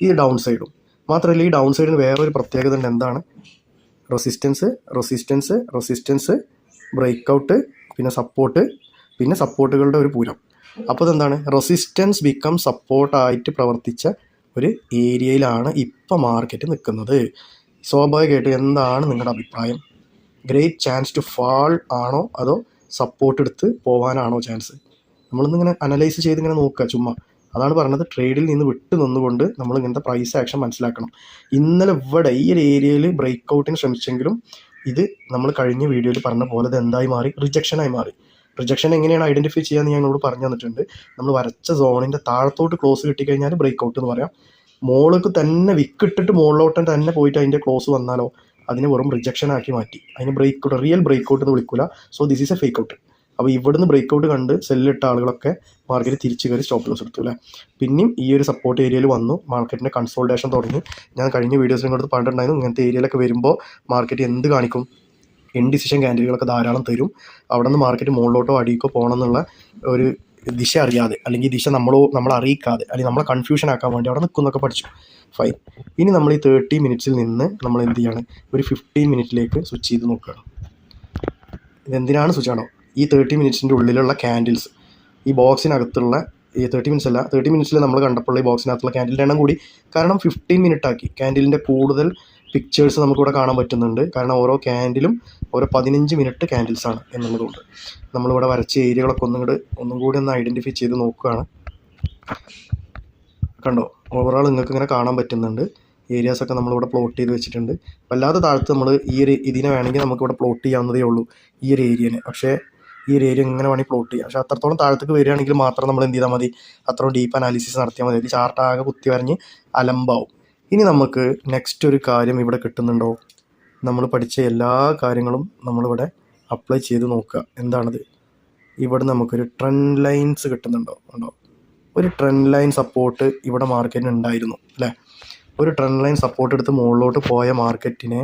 ഈ ഡൗൺ സൈഡും. മാത്രമല്ല ഈ ഡൗൺ സൈഡിന് വേറൊരു പ്രത്യേകത ഉണ്ട്. എന്താണ്, റെസിസ്റ്റൻസ് ബ്രേക്കൗട്ട്, പിന്നെ സപ്പോർട്ട്, പിന്നെ സപ്പോർട്ടുകളുടെ ഒരു പൂരം. അപ്പോൾ അതെന്താണ്, റെസിസ്റ്റൻസ് ബിക്കം സപ്പോർട്ടായിട്ട് പ്രവർത്തിച്ച ഒരു ഏരിയയിലാണ് ഇപ്പോൾ മാർക്കറ്റ് നിൽക്കുന്നത്. സ്വാഭാവികമായിട്ടും എന്താണ് നിങ്ങളുടെ അഭിപ്രായം? ഗ്രേറ്റ് ചാൻസ് ടു ഫാൾ ആണോ അതോ സപ്പോർട്ട് എടുത്ത് പോകാനാണോ ചാൻസ്? നമ്മളിന്നിങ്ങനെ അനലൈസ് ചെയ്ത് ഇങ്ങനെ നോക്കുക ചുമ്മാ. അതാണ് പറഞ്ഞത്, ട്രേഡിൽ നിന്ന് വിട്ട് നിന്നുകൊണ്ട് നമ്മൾ ഇങ്ങനത്തെ പ്രൈസ് ആക്ഷൻ മനസ്സിലാക്കണം. ഇന്നലെ ഇവിടെ ഈ ഒരു ഏരിയയിൽ ബ്രേക്ക് ഔട്ടിന് ശ്രമിച്ചെങ്കിലും ഇത് നമ്മൾ കഴിഞ്ഞ വീഡിയോയിൽ പറഞ്ഞ പോലെ ഇത് എന്തായി മാറി, റിജക്ഷനായി മാറി. റിജക്ഷൻ എങ്ങനെയാണ് ഐഡൻറ്റിഫൈ ചെയ്യാമെന്ന് ഞാൻ നിങ്ങളോട് പറഞ്ഞു തന്നിട്ടുണ്ട്. നമ്മൾ വരച്ച സോണിൻ്റെ താഴത്തോട്ട് ക്ലോസ് കിട്ടിക്കഴിഞ്ഞാൽ ബ്രേക്ക് ഔട്ട് എന്ന് പറയാം. മോൾക്ക് തന്നെ വിക്കിട്ടിട്ട് മുകളിലോട്ട് തന്നെ പോയിട്ട് അതിൻ്റെ ക്ലോസ് വന്നാലോ അതിനെ വെറും റിജക്ഷൻ ആക്കി മാറ്റി. അതിന് breakout, real breakout എന്ന് വിളിക്കില്ല. So this is a fake out. അപ്പോൾ ഇവിടുന്ന് ബ്രേക്ക് ഔട്ട് കണ്ട് സെല്ലിട്ട ആളുകളൊക്കെ മാർക്കറ്റ് തിരിച്ച് കയറി സ്റ്റോപ്പ് ലോസ് എടുത്തു അല്ലേ. പിന്നെയും ഈ ഒരു സപ്പോർട്ട് ഏരിയയിൽ വന്നു, മാർക്കറ്റിൻ്റെ കൺസോൾട്ടേഷൻ തുടങ്ങി. ഞാൻ കഴിഞ്ഞ വീഡിയോസിൽ കൊടുത്ത് പറഞ്ഞിട്ടുണ്ടായിരുന്നു, ഇങ്ങനത്തെ ഏരിയയിലൊക്കെ വരുമ്പോൾ മാർക്കറ്റ് എന്ത് കാണിക്കും, ഇൻഡിസിഷൻ ക്യാൻഡിലുകളൊക്കെ ധാരാളം തരും. അവിടെ നിന്ന് മാർക്കറ്റ് മുകളിലോട്ടോ അടിയിക്കോ പോകണം എന്നുള്ള ഒരു ദിശ അറിയാതെ, അല്ലെങ്കിൽ ദിശ നമ്മളെ അറിയിക്കാതെ, അല്ലെങ്കിൽ നമ്മളെ കൺഫ്യൂഷൻ ആക്കാൻ വേണ്ടി അവിടെ നിൽക്കുന്നൊക്കെ പഠിച്ചു. ഫൈൻ. ഇനി നമ്മൾ ഈ 30 മിനിറ്റ്സിൽ നിന്ന് നമ്മൾ എന്ത് ചെയ്യാണ്, ഒരു 15 മിനിറ്റിലേക്ക് സ്വിച്ച് ചെയ്ത് നോക്കുകയാണ്. ഇതെന്തിനാണ് സ്വിച്ച് ആണോ, ഈ 30 മിനിറ്റ്സിൻ്റെ ഉള്ളിലുള്ള ക്യാൻഡിൽസ്, ഈ ബോക്സിനകത്തുള്ള ഈ 30 മിനിറ്റ്സിൽ നമ്മൾ കണ്ടപ്പോൾ ഈ ബോക്സിനകത്തുള്ള ക്യാൻഡിലിൻ്റെ എണ്ണം കൂടി. കാരണം 15 മിനിറ്റ് ആക്കി. ക്യാൻഡിലിൻ്റെ കൂടുതൽ പിക്ചേഴ്സ് നമുക്കിവിടെ കാണാൻ പറ്റുന്നുണ്ട്. കാരണം ഓരോ ക്യാൻഡിലും ഓരോ 15 മിനിറ്റ് ക്യാൻഡിൽസാണ് എന്നുള്ളതുകൊണ്ട് നമ്മളിവിടെ വരച്ച ഏരിയകളൊക്കെ ഒന്നും കൂടി ഒന്ന് ഐഡൻറ്റിഫൈ ചെയ്ത് നോക്കുകയാണ്. കണ്ടോ, ഓവറോൾ നിങ്ങൾക്ക് ഇങ്ങനെ കാണാൻ പറ്റുന്നുണ്ട്. ഏരിയാസൊക്കെ നമ്മളിവിടെ പ്ലോട്ട് ചെയ്ത് വെച്ചിട്ടുണ്ട്. വല്ലാതെ താഴത്ത് നമ്മൾ ഇതിനെ വേണമെങ്കിൽ നമുക്കിവിടെ പ്ലോട്ട് ചെയ്യാവുന്നതേ ഉള്ളൂ ഈ ഒരു ഏരിയനെ. പക്ഷേ ഈ ഒരു ഏരിയ ഇങ്ങനെ വേണമെങ്കിൽ പ്ലോട്ട് ചെയ്യാം. പക്ഷേ അത്രത്തോളം താഴത്തേക്ക് വരികയാണെങ്കിൽ മാത്രം നമ്മൾ എന്ത് ചെയ്താൽ മതി, അത്രയും ഡീപ്പ് അനാലിസിസ് നടത്തിയാൽ മതി. ചാർട്ട് ആകെ കുത്തി വരഞ്ഞ് അലമ്പാവും. ഇനി നമുക്ക് നെക്സ്റ്റ് ഒരു കാര്യം ഇവിടെ കിട്ടുന്നുണ്ടോ, നമ്മൾ പഠിച്ച എല്ലാ കാര്യങ്ങളും നമ്മളിവിടെ അപ്ലൈ ചെയ്ത് നോക്കുക. എന്താണത്, ഇവിടെ നമുക്കൊരു ട്രെൻഡ് ലൈൻസ് കിട്ടുന്നുണ്ടോ, ഉണ്ടോ? ഒരു ട്രെൻഡ് ലൈൻ സപ്പോർട്ട് ഇവിടെ മാർക്കറ്റിന് ഉണ്ടായിരുന്നു അല്ലേ. ഒരു ട്രെൻഡ് ലൈൻ സപ്പോർട്ട് എടുത്ത് മുകളിലോട്ട് പോയ മാർക്കറ്റിനെ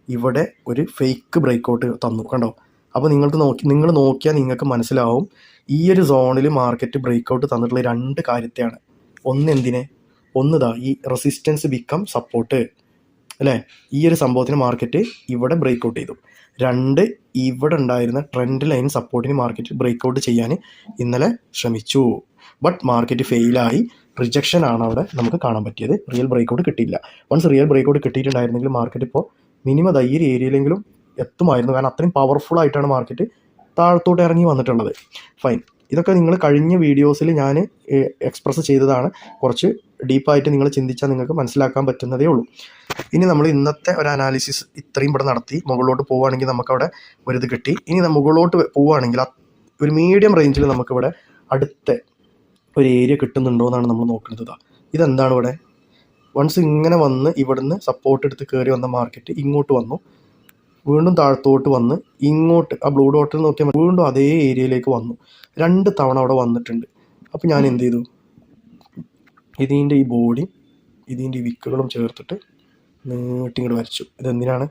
ഇവിടെ ഒരു ഫേക്ക് ബ്രേക്കൗട്ട് തന്നു, കണ്ടോ. അപ്പോൾ നിങ്ങൾ നോക്കിയാൽ നിങ്ങൾക്ക് മനസ്സിലാവും ഈ ഒരു സോണിൽ മാർക്കറ്റ് ബ്രേക്കൗട്ട് തന്നിട്ടുള്ള 2 കാര്യത്തെയാണ്. ഒന്നിതാ ഈ റെസിസ്റ്റൻസ് ബിക്കം സപ്പോർട്ട് അല്ലേ, ഈ ഒരു സംഭവത്തിന് മാർക്കറ്റ് ഇവിടെ ബ്രേക്കൗട്ട് ചെയ്തു. 2, ഇവിടെ ഉണ്ടായിരുന്ന ട്രെൻഡ് ലൈൻ സപ്പോർട്ടിന് മാർക്കറ്റ് ബ്രേക്കൗട്ട് ചെയ്യാൻ ഇന്നലെ ശ്രമിച്ചു. But market ഫെയിലായി. റിജക്ഷൻ ആണ് അവിടെ നമുക്ക് കാണാൻ പറ്റിയത്. റിയൽ ബ്രേക്കൗട്ട് കിട്ടിയില്ല. വൺസ് റിയൽ ബ്രേക്കൗട്ട് കിട്ടിയിട്ടുണ്ടായിരുന്നെങ്കിൽ മാർക്കറ്റ് ഇപ്പോൾ മിനിമം ഈ ഒരു ഏരിയയിലെങ്കിലും എത്തുമായിരുന്നു. കാരണം അത്രയും പവർഫുൾ ആയിട്ടാണ് മാർക്കറ്റ് താഴത്തോട്ട് ഇറങ്ങി വന്നിട്ടുള്ളത്. ഫൈൻ. ഇതൊക്കെ നിങ്ങൾ കഴിഞ്ഞ വീഡിയോസിൽ ഞാൻ എക്സ്പ്രസ് ചെയ്തതാണ്. കുറച്ച് ഡീപ്പായിട്ട് നിങ്ങൾ ചിന്തിച്ചാൽ നിങ്ങൾക്ക് മനസ്സിലാക്കാൻ പറ്റുന്നതേ ഉള്ളൂ. ഇനി നമ്മൾ ഇന്നത്തെ ഒരു അനാലിസിസ് ഇത്രയും ഇവിടെ നടത്തി മുകളിലോട്ട് പോവുകയാണെങ്കിൽ നമുക്കവിടെ ഒരു ഇത് കിട്ടി. ഇനി മുകളിലോട്ട് പോവുകയാണെങ്കിൽ ഒരു മീഡിയം റേഞ്ചിൽ നമുക്കിവിടെ അടുത്ത ഒരു ഏരിയ കിട്ടുന്നുണ്ടോ എന്നാണ് നമ്മൾ നോക്കുന്നത്. ഇതെന്താണ് ഇവിടെ, വൺസ് ഇങ്ങനെ വന്ന് ഇവിടുന്ന് സപ്പോർട്ട് എടുത്ത് കയറി വന്ന മാർക്കറ്റ് ഇങ്ങോട്ട് വന്നു, വീണ്ടും താഴത്തോട്ട് വന്ന് ഇങ്ങോട്ട് ആ ബ്ലൂ ഡോട്ടിൽ നോക്കിയാൽ വീണ്ടും അതേ ഏരിയയിലേക്ക് വന്നു. 2 തവണ അവിടെ വന്നിട്ടുണ്ട്. അപ്പോൾ ഞാൻ എന്ത് ചെയ്തു, ഇതിൻ്റെ ഈ ബോഡി ഇതിൻ്റെ ഈ വിക്കുകളും ചേർത്തിട്ട് നീട്ടിങ്ങോട്ട് വരച്ചു. ഇതെന്തിനാണ്,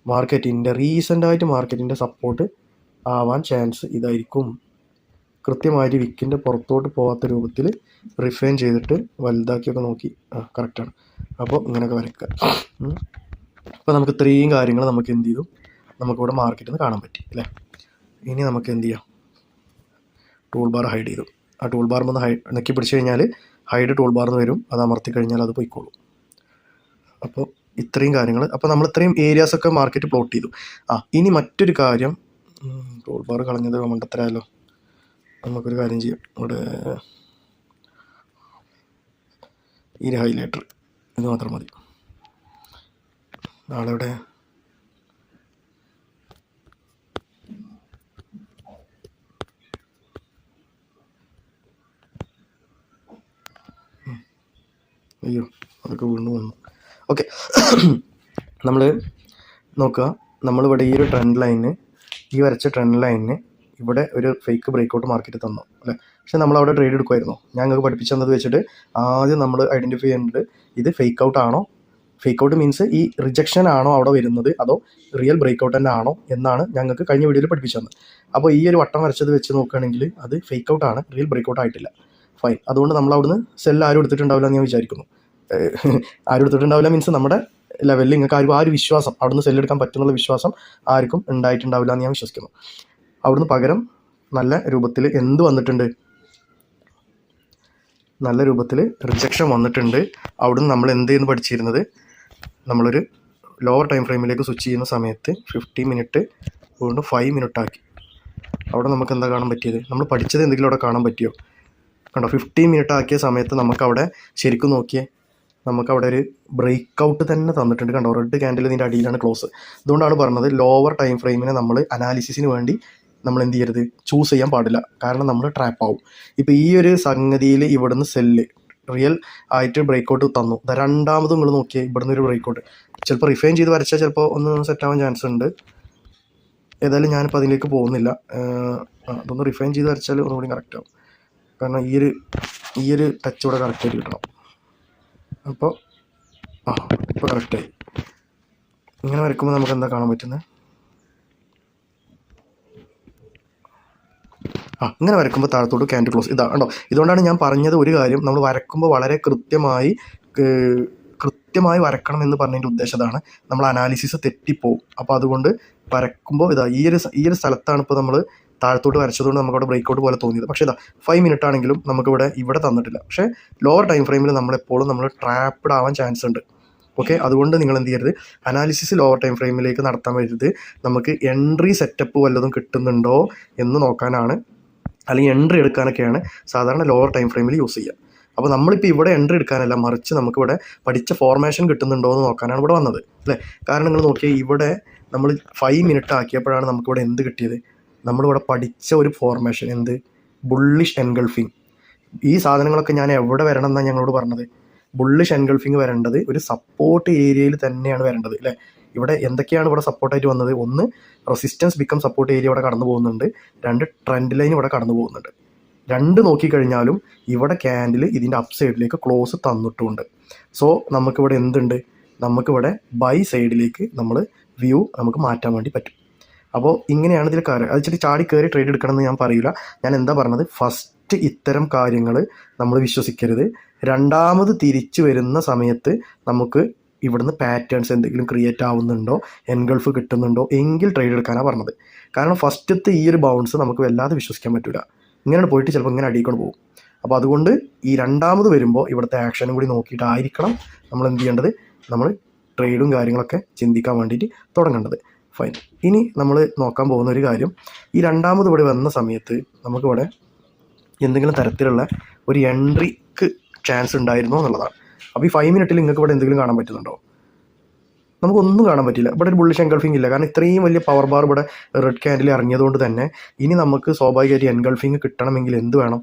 മാർക്കറ്റിൻ്റെ റീസെൻ്റായിട്ട് മാർക്കറ്റിൻ്റെ സപ്പോർട്ട് ആവാൻ ചാൻസ് ഇതായിരിക്കും. കൃത്യമായിട്ട് വിക്കിൻ്റെ പുറത്തോട്ട് പോകാത്ത രൂപത്തിൽ റിഫൈൻ ചെയ്തിട്ട് വലുതാക്കിയൊക്കെ നോക്കി കറക്റ്റാണ്. അപ്പോൾ ഇങ്ങനെയൊക്കെ വരയ്ക്കുക. അപ്പോൾ നമുക്ക് ഇത്രയും കാര്യങ്ങൾ നമുക്ക് എന്ത് ചെയ്തു, നമുക്കിവിടെ മാർക്കറ്റിൽ നിന്ന് കാണാൻ പറ്റി അല്ലേ. ഇനി നമുക്ക് എന്ത് ചെയ്യാം, ടൂൾ ബാർ ഹൈഡ് ചെയ്തു. ആ ടൂൾ ബാർ ഒന്ന് നെക്കി പിടിച്ച് കഴിഞ്ഞാൽ ഹൈഡ് ടൂൾ ബാർ എന്ന് വരും. അത് അമർത്തി കഴിഞ്ഞാൽ അത് പോയിക്കോളും. അപ്പോൾ ഇത്രയും കാര്യങ്ങൾ, അപ്പോൾ നമ്മൾ ഇത്രയും ഏരിയാസൊക്കെ മാർക്കറ്റ് പ്ലോട്ട് ചെയ്തു. ഇനി മറ്റൊരു കാര്യം, ടൂൾ ബാർ കളഞ്ഞത് മണ്ടത്തരായല്ലോ. നമുക്കൊരു കാര്യം ചെയ്യാം, ഇവിടെ ഈ ഹൈലൈറ്റർ ഇത് മാത്രം മതി. നാളെ ഇവിടെ അയ്യോ അതൊക്കെ വീണ്ടും വന്നു. ഓക്കെ, നമ്മൾ നോക്കുക, നമ്മളിവിടെ ഈ ഒരു ട്രെൻഡ് ലൈനിന്, ഈ വരച്ച ട്രെൻഡ് ലൈനിന് ഇവിടെ ഒരു ഫേക്ക് ബ്രേക്കൗട്ട് മാർക്കറ്റ് തന്നു അല്ലേ. പക്ഷെ നമ്മളവിടെ ട്രേഡ് എടുക്കുമായിരുന്നു. ഞാൻ നിങ്ങൾക്ക് പഠിപ്പിച്ചു തന്നത് വെച്ചിട്ട് ആദ്യം നമ്മൾ ഐഡൻറ്റിഫൈ ചെയ്യേണ്ടത് ഇത് ഫേക്ക് ഔട്ട് ആണോ, ഫേക്ക് ഔട്ട് മീൻസ് ഈ റിജക്ഷൻ ആണോ അവിടെ വരുന്നത്, അതോ റിയൽ ബ്രേക്കൗട്ട് തന്നെ ആണോ എന്നാണ് ഞങ്ങൾക്ക് കഴിഞ്ഞ വീഡിയോയിൽ പഠിപ്പിച്ചു തന്നത്. അപ്പോൾ ഈ ഒരു വട്ടം വരച്ചത് വെച്ച് നോക്കുകയാണെങ്കിൽ അത് ഫേക്ക് ഔട്ട് ആണ്, റിയൽ ബ്രേക്കൗട്ട് ആയിട്ടില്ല. ഫൈൻ. അതുകൊണ്ട് നമ്മൾ അവിടുന്ന് സെല്ല് ആരും എടുത്തിട്ടുണ്ടാവില്ല എന്ന് ഞാൻ വിചാരിക്കുന്നു. ആരും എടുത്തിട്ടുണ്ടാവില്ല മീൻസ് നമ്മുടെ ലെവലിൽ നിങ്ങൾക്ക് ആർക്കും ആ ഒരു വിശ്വാസം, അവിടുന്ന് സെല്ലെടുക്കാൻ പറ്റുന്നുള്ള വിശ്വാസം ആർക്കും ഉണ്ടായിട്ടുണ്ടാവില്ല എന്ന് ഞാൻ വിശ്വസിക്കുന്നു. അവിടുന്ന് പകരം നല്ല രൂപത്തിൽ എന്ത് വന്നിട്ടുണ്ട്, നല്ല രൂപത്തിൽ റിജക്ഷൻ വന്നിട്ടുണ്ട്. അവിടുന്ന് നമ്മൾ എന്ത് ചെയ്യുന്നു പഠിച്ചിരുന്നത്, നമ്മളൊരു ലോവർ ടൈം ഫ്രെയിമിലേക്ക് സ്വിച്ച് ചെയ്യുന്ന സമയത്ത് 15 മിനിറ്റ് വീണ്ടും 5 മിനിറ്റ് ആക്കി. അവിടെ നമുക്ക് എന്താ കാണാൻ പറ്റിയത്, നമ്മൾ പഠിച്ചത് എന്തെങ്കിലും അവിടെ കാണാൻ പറ്റിയോ? കണ്ടോ, 15 മിനിറ്റ് ആക്കിയ സമയത്ത് നമുക്കവിടെ ശരിക്കും നോക്കിയേ, നമുക്കവിടെ ഒരു ബ്രേക്ക് ഔട്ട് തന്നെ തന്നിട്ടുണ്ട്. കണ്ടോ, റെഡ് ക്യാൻഡിൽ ഇതിൻ്റെ അടിയിലാണ് ക്ലോസ്. അതുകൊണ്ടാണ് പറഞ്ഞത് ലോവർ ടൈം ഫ്രെയിമിനെ നമ്മൾ അനാലിസിസിന് വേണ്ടി നമ്മൾ എന്ത് ചെയ്യരുത്, ചൂസ് ചെയ്യാൻ പാടില്ല. കാരണം നമ്മൾ ട്രാപ്പ് ആവും. ഇപ്പോൾ ഈ ഒരു സംഗതിയിൽ ഇവിടുന്ന് സെല്ല് റിയൽ ആയിട്ട് ബ്രേക്കൗട്ട് തന്നു. രണ്ടാമതും നിങ്ങൾ നോക്കിയാൽ ഇവിടുന്ന് ഒരു ബ്രേക്കൗട്ട്, ചിലപ്പോൾ റിഫൈൻ ചെയ്ത് വരച്ചാൽ ചിലപ്പോൾ ഒന്ന് സെറ്റാവാൻ ചാൻസ് ഉണ്ട്. ഏതായാലും ഞാനിപ്പോൾ അതിലേക്ക് പോകുന്നില്ല. അതൊന്ന് റിഫൈൻ ചെയ്ത് വരച്ചാൽ ഒന്നുകൂടി കറക്റ്റ് ആവും. കാരണം ഈ ഒരു ടച്ച് ഇവിടെ കറക്റ്റായിട്ട് കിട്ടണം. അപ്പോൾ ഇപ്പോൾ കറക്റ്റായി. ഇങ്ങനെ വരയ്ക്കുമ്പോൾ നമുക്ക് എന്താ കാണാൻ പറ്റുന്നത്, ഇങ്ങനെ വരയ്ക്കുമ്പോൾ താഴത്തോട്ട് ക്യാൻഡിൽ ക്ലോസ് ഇതാ കണ്ടോ. ഇതുകൊണ്ടാണ് ഞാൻ പറഞ്ഞത് ഒരു കാര്യം, നമ്മൾ വരയ്ക്കുമ്പോൾ വളരെ കൃത്യമായി വരക്കണം എന്ന് പറഞ്ഞതിൻ്റെ ഉദ്ദേശം അതാണ്. നമ്മൾ അനാലിസിസ് തെറ്റിപ്പോവും. അപ്പോൾ അതുകൊണ്ട് വരയ്ക്കുമ്പോൾ ഇതാ ഈ ഒരു സ്ഥലത്താണ് ഇപ്പോൾ നമ്മൾ താഴത്തോട്ട് വരച്ചതുകൊണ്ട് നമുക്കവിടെ ബ്രേക്കൗട്ട് പോലെ തോന്നിയത്. പക്ഷേ ഇതാ 5 മിനിറ്റ് ആണെങ്കിലും നമുക്കിവിടെ തന്നിട്ടില്ല. പക്ഷേ ലോവർ ടൈം ഫ്രെയിമിൽ നമ്മളെപ്പോഴും നമ്മൾ ട്രാപ്ഡ് ആവാൻ ചാൻസ് ഉണ്ട്. ഓക്കെ, അതുകൊണ്ട് നിങ്ങൾ എന്ത് ചെയ്യരുത്, അനാലിസിസ് ലോവർ ടൈം ഫ്രെയിമിലേക്ക് നടത്താൻ വരുന്നത് നമുക്ക് എൻട്രി സെറ്റപ്പ് വല്ലതും കിട്ടുന്നുണ്ടോ എന്ന് നോക്കാനാണ്, അല്ലെങ്കിൽ എൻട്രി എടുക്കാനൊക്കെയാണ് സാധാരണ ലോവർ ടൈം ഫ്രെയിമിൽ യൂസ് ചെയ്യുക. അപ്പോൾ നമ്മളിപ്പോൾ ഇവിടെ എൻട്രി എടുക്കാനല്ല, മറിച്ച് നമുക്കിവിടെ പഠിച്ച ഫോർമേഷൻ കിട്ടുന്നുണ്ടോ എന്ന് നോക്കാനാണ് ഇവിടെ വന്നത് അല്ലേ. കാരണം നിങ്ങൾ നോക്കിയാൽ ഇവിടെ നമ്മൾ 5 മിനിറ്റ് ആക്കിയപ്പോഴാണ് നമുക്കിവിടെ എന്ത് കിട്ടിയത്, നമ്മളിവിടെ പഠിച്ച ഒരു ഫോർമേഷൻ, എന്ത്, ബുള്ളിഷ് എൻഗൾഫിങ്. ഈ സാധനങ്ങളൊക്കെ ഞാൻ എവിടെ വരണം എന്നാണ് ഞങ്ങളോട് പറഞ്ഞത്, ബുള്ളിഷ് എൻഗൾഫിങ് വരേണ്ടത് ഒരു സപ്പോർട്ട് ഏരിയയിൽ തന്നെയാണ് വരേണ്ടത് അല്ലേ. ഇവിടെ എന്തൊക്കെയാണ് ഇവിടെ സപ്പോർട്ടായിട്ട് വന്നത്, ഒന്ന് റെസിസ്റ്റൻസ് ബിക്കം സപ്പോർട്ട് ഏരിയ ഇവിടെ കടന്നു പോകുന്നുണ്ട്, 2 ട്രെൻഡ് ലൈൻ ഇവിടെ കടന്നു പോകുന്നുണ്ട്. 2 നോക്കിക്കഴിഞ്ഞാലും ഇവിടെ ക്യാൻഡിൽ ഇതിൻ്റെ അപ്പ് സൈഡിലേക്ക് ക്ലോസ് തന്നിട്ടുണ്ട്. സോ നമുക്കിവിടെ എന്തുണ്ട്, നമുക്കിവിടെ ബൈ സൈഡിലേക്ക് നമ്മൾ വ്യൂ നമുക്ക് മാറ്റാൻ വേണ്ടി പറ്റും. അപ്പോൾ ഇങ്ങനെയാണ് ഇതിൽ കാര്യം. അത് വെച്ചിട്ട് ചാടി കയറി ട്രേഡ് എടുക്കണമെന്ന് ഞാൻ പറയില്ല. ഞാൻ എന്താ പറഞ്ഞത്, ഫസ്റ്റ് ഇത്തരം കാര്യങ്ങൾ നമ്മൾ വിശ്വസിക്കരുത്. രണ്ടാമത് തിരിച്ചു വരുന്ന സമയത്ത് നമുക്ക് ഇവിടുന്ന് പാറ്റേൺസ് എന്തെങ്കിലും ക്രിയേറ്റ് ആവുന്നുണ്ടോ, എൻഗൾഫ് കിട്ടുന്നുണ്ടോ എങ്കിൽ ട്രേഡ് എടുക്കാനാണ് പറഞ്ഞത്. കാരണം ഫസ്റ്റത്തെ ഈ ഒരു ബൗൺസ് നമുക്ക് വല്ലാതെ വിശ്വസിക്കാൻ പറ്റില്ല. ഇങ്ങനെ പോയിട്ട് ചിലപ്പോൾ ഇങ്ങനെ അടിക്കൊണ്ട് പോകും. അപ്പോൾ അതുകൊണ്ട് ഈ രണ്ടാമത് വരുമ്പോൾ ഇവിടുത്തെ ആക്ഷനും കൂടി നോക്കിയിട്ടായിരിക്കണം നമ്മൾ എന്ത് ചെയ്യേണ്ടത്, നമ്മൾ ട്രേഡും കാര്യങ്ങളൊക്കെ ചിന്തിക്കാൻ വേണ്ടിയിട്ട് തുടങ്ങേണ്ടത്. ഫൈൻ. ഇനി നമ്മൾ നോക്കാൻ പോകുന്ന ഒരു കാര്യം, ഈ രണ്ടാമത് ഇവിടെ വന്ന സമയത്ത് നമുക്കിവിടെ എന്തെങ്കിലും തരത്തിലുള്ള ഒരു എൻട്രിക്ക് ചാൻസ് ഉണ്ടായിരുന്നോ എന്നുള്ളതാണ്. അപ്പോൾ ഈ 5 മിനിറ്റിൽ നിങ്ങൾക്ക് ഇവിടെ എന്തെങ്കിലും കാണാൻ പറ്റുന്നുണ്ടോ? നമുക്കൊന്നും കാണാൻ പറ്റില്ല. ഇവിടെ ഒരു ബുള്ളിഷ് എൻഗൾഫിംഗ് ഇല്ല. കാരണം ഇത്രയും വലിയ പവർ ബാർ ഇവിടെ റെഡ് ക്യാൻഡിൽ ഇറങ്ങിയതുകൊണ്ട് തന്നെ ഇനി നമുക്ക് സ്വാഭാവികമായിട്ട് എൻഗൾഫിംഗ് കിട്ടണമെങ്കിൽ എന്ത് വേണം,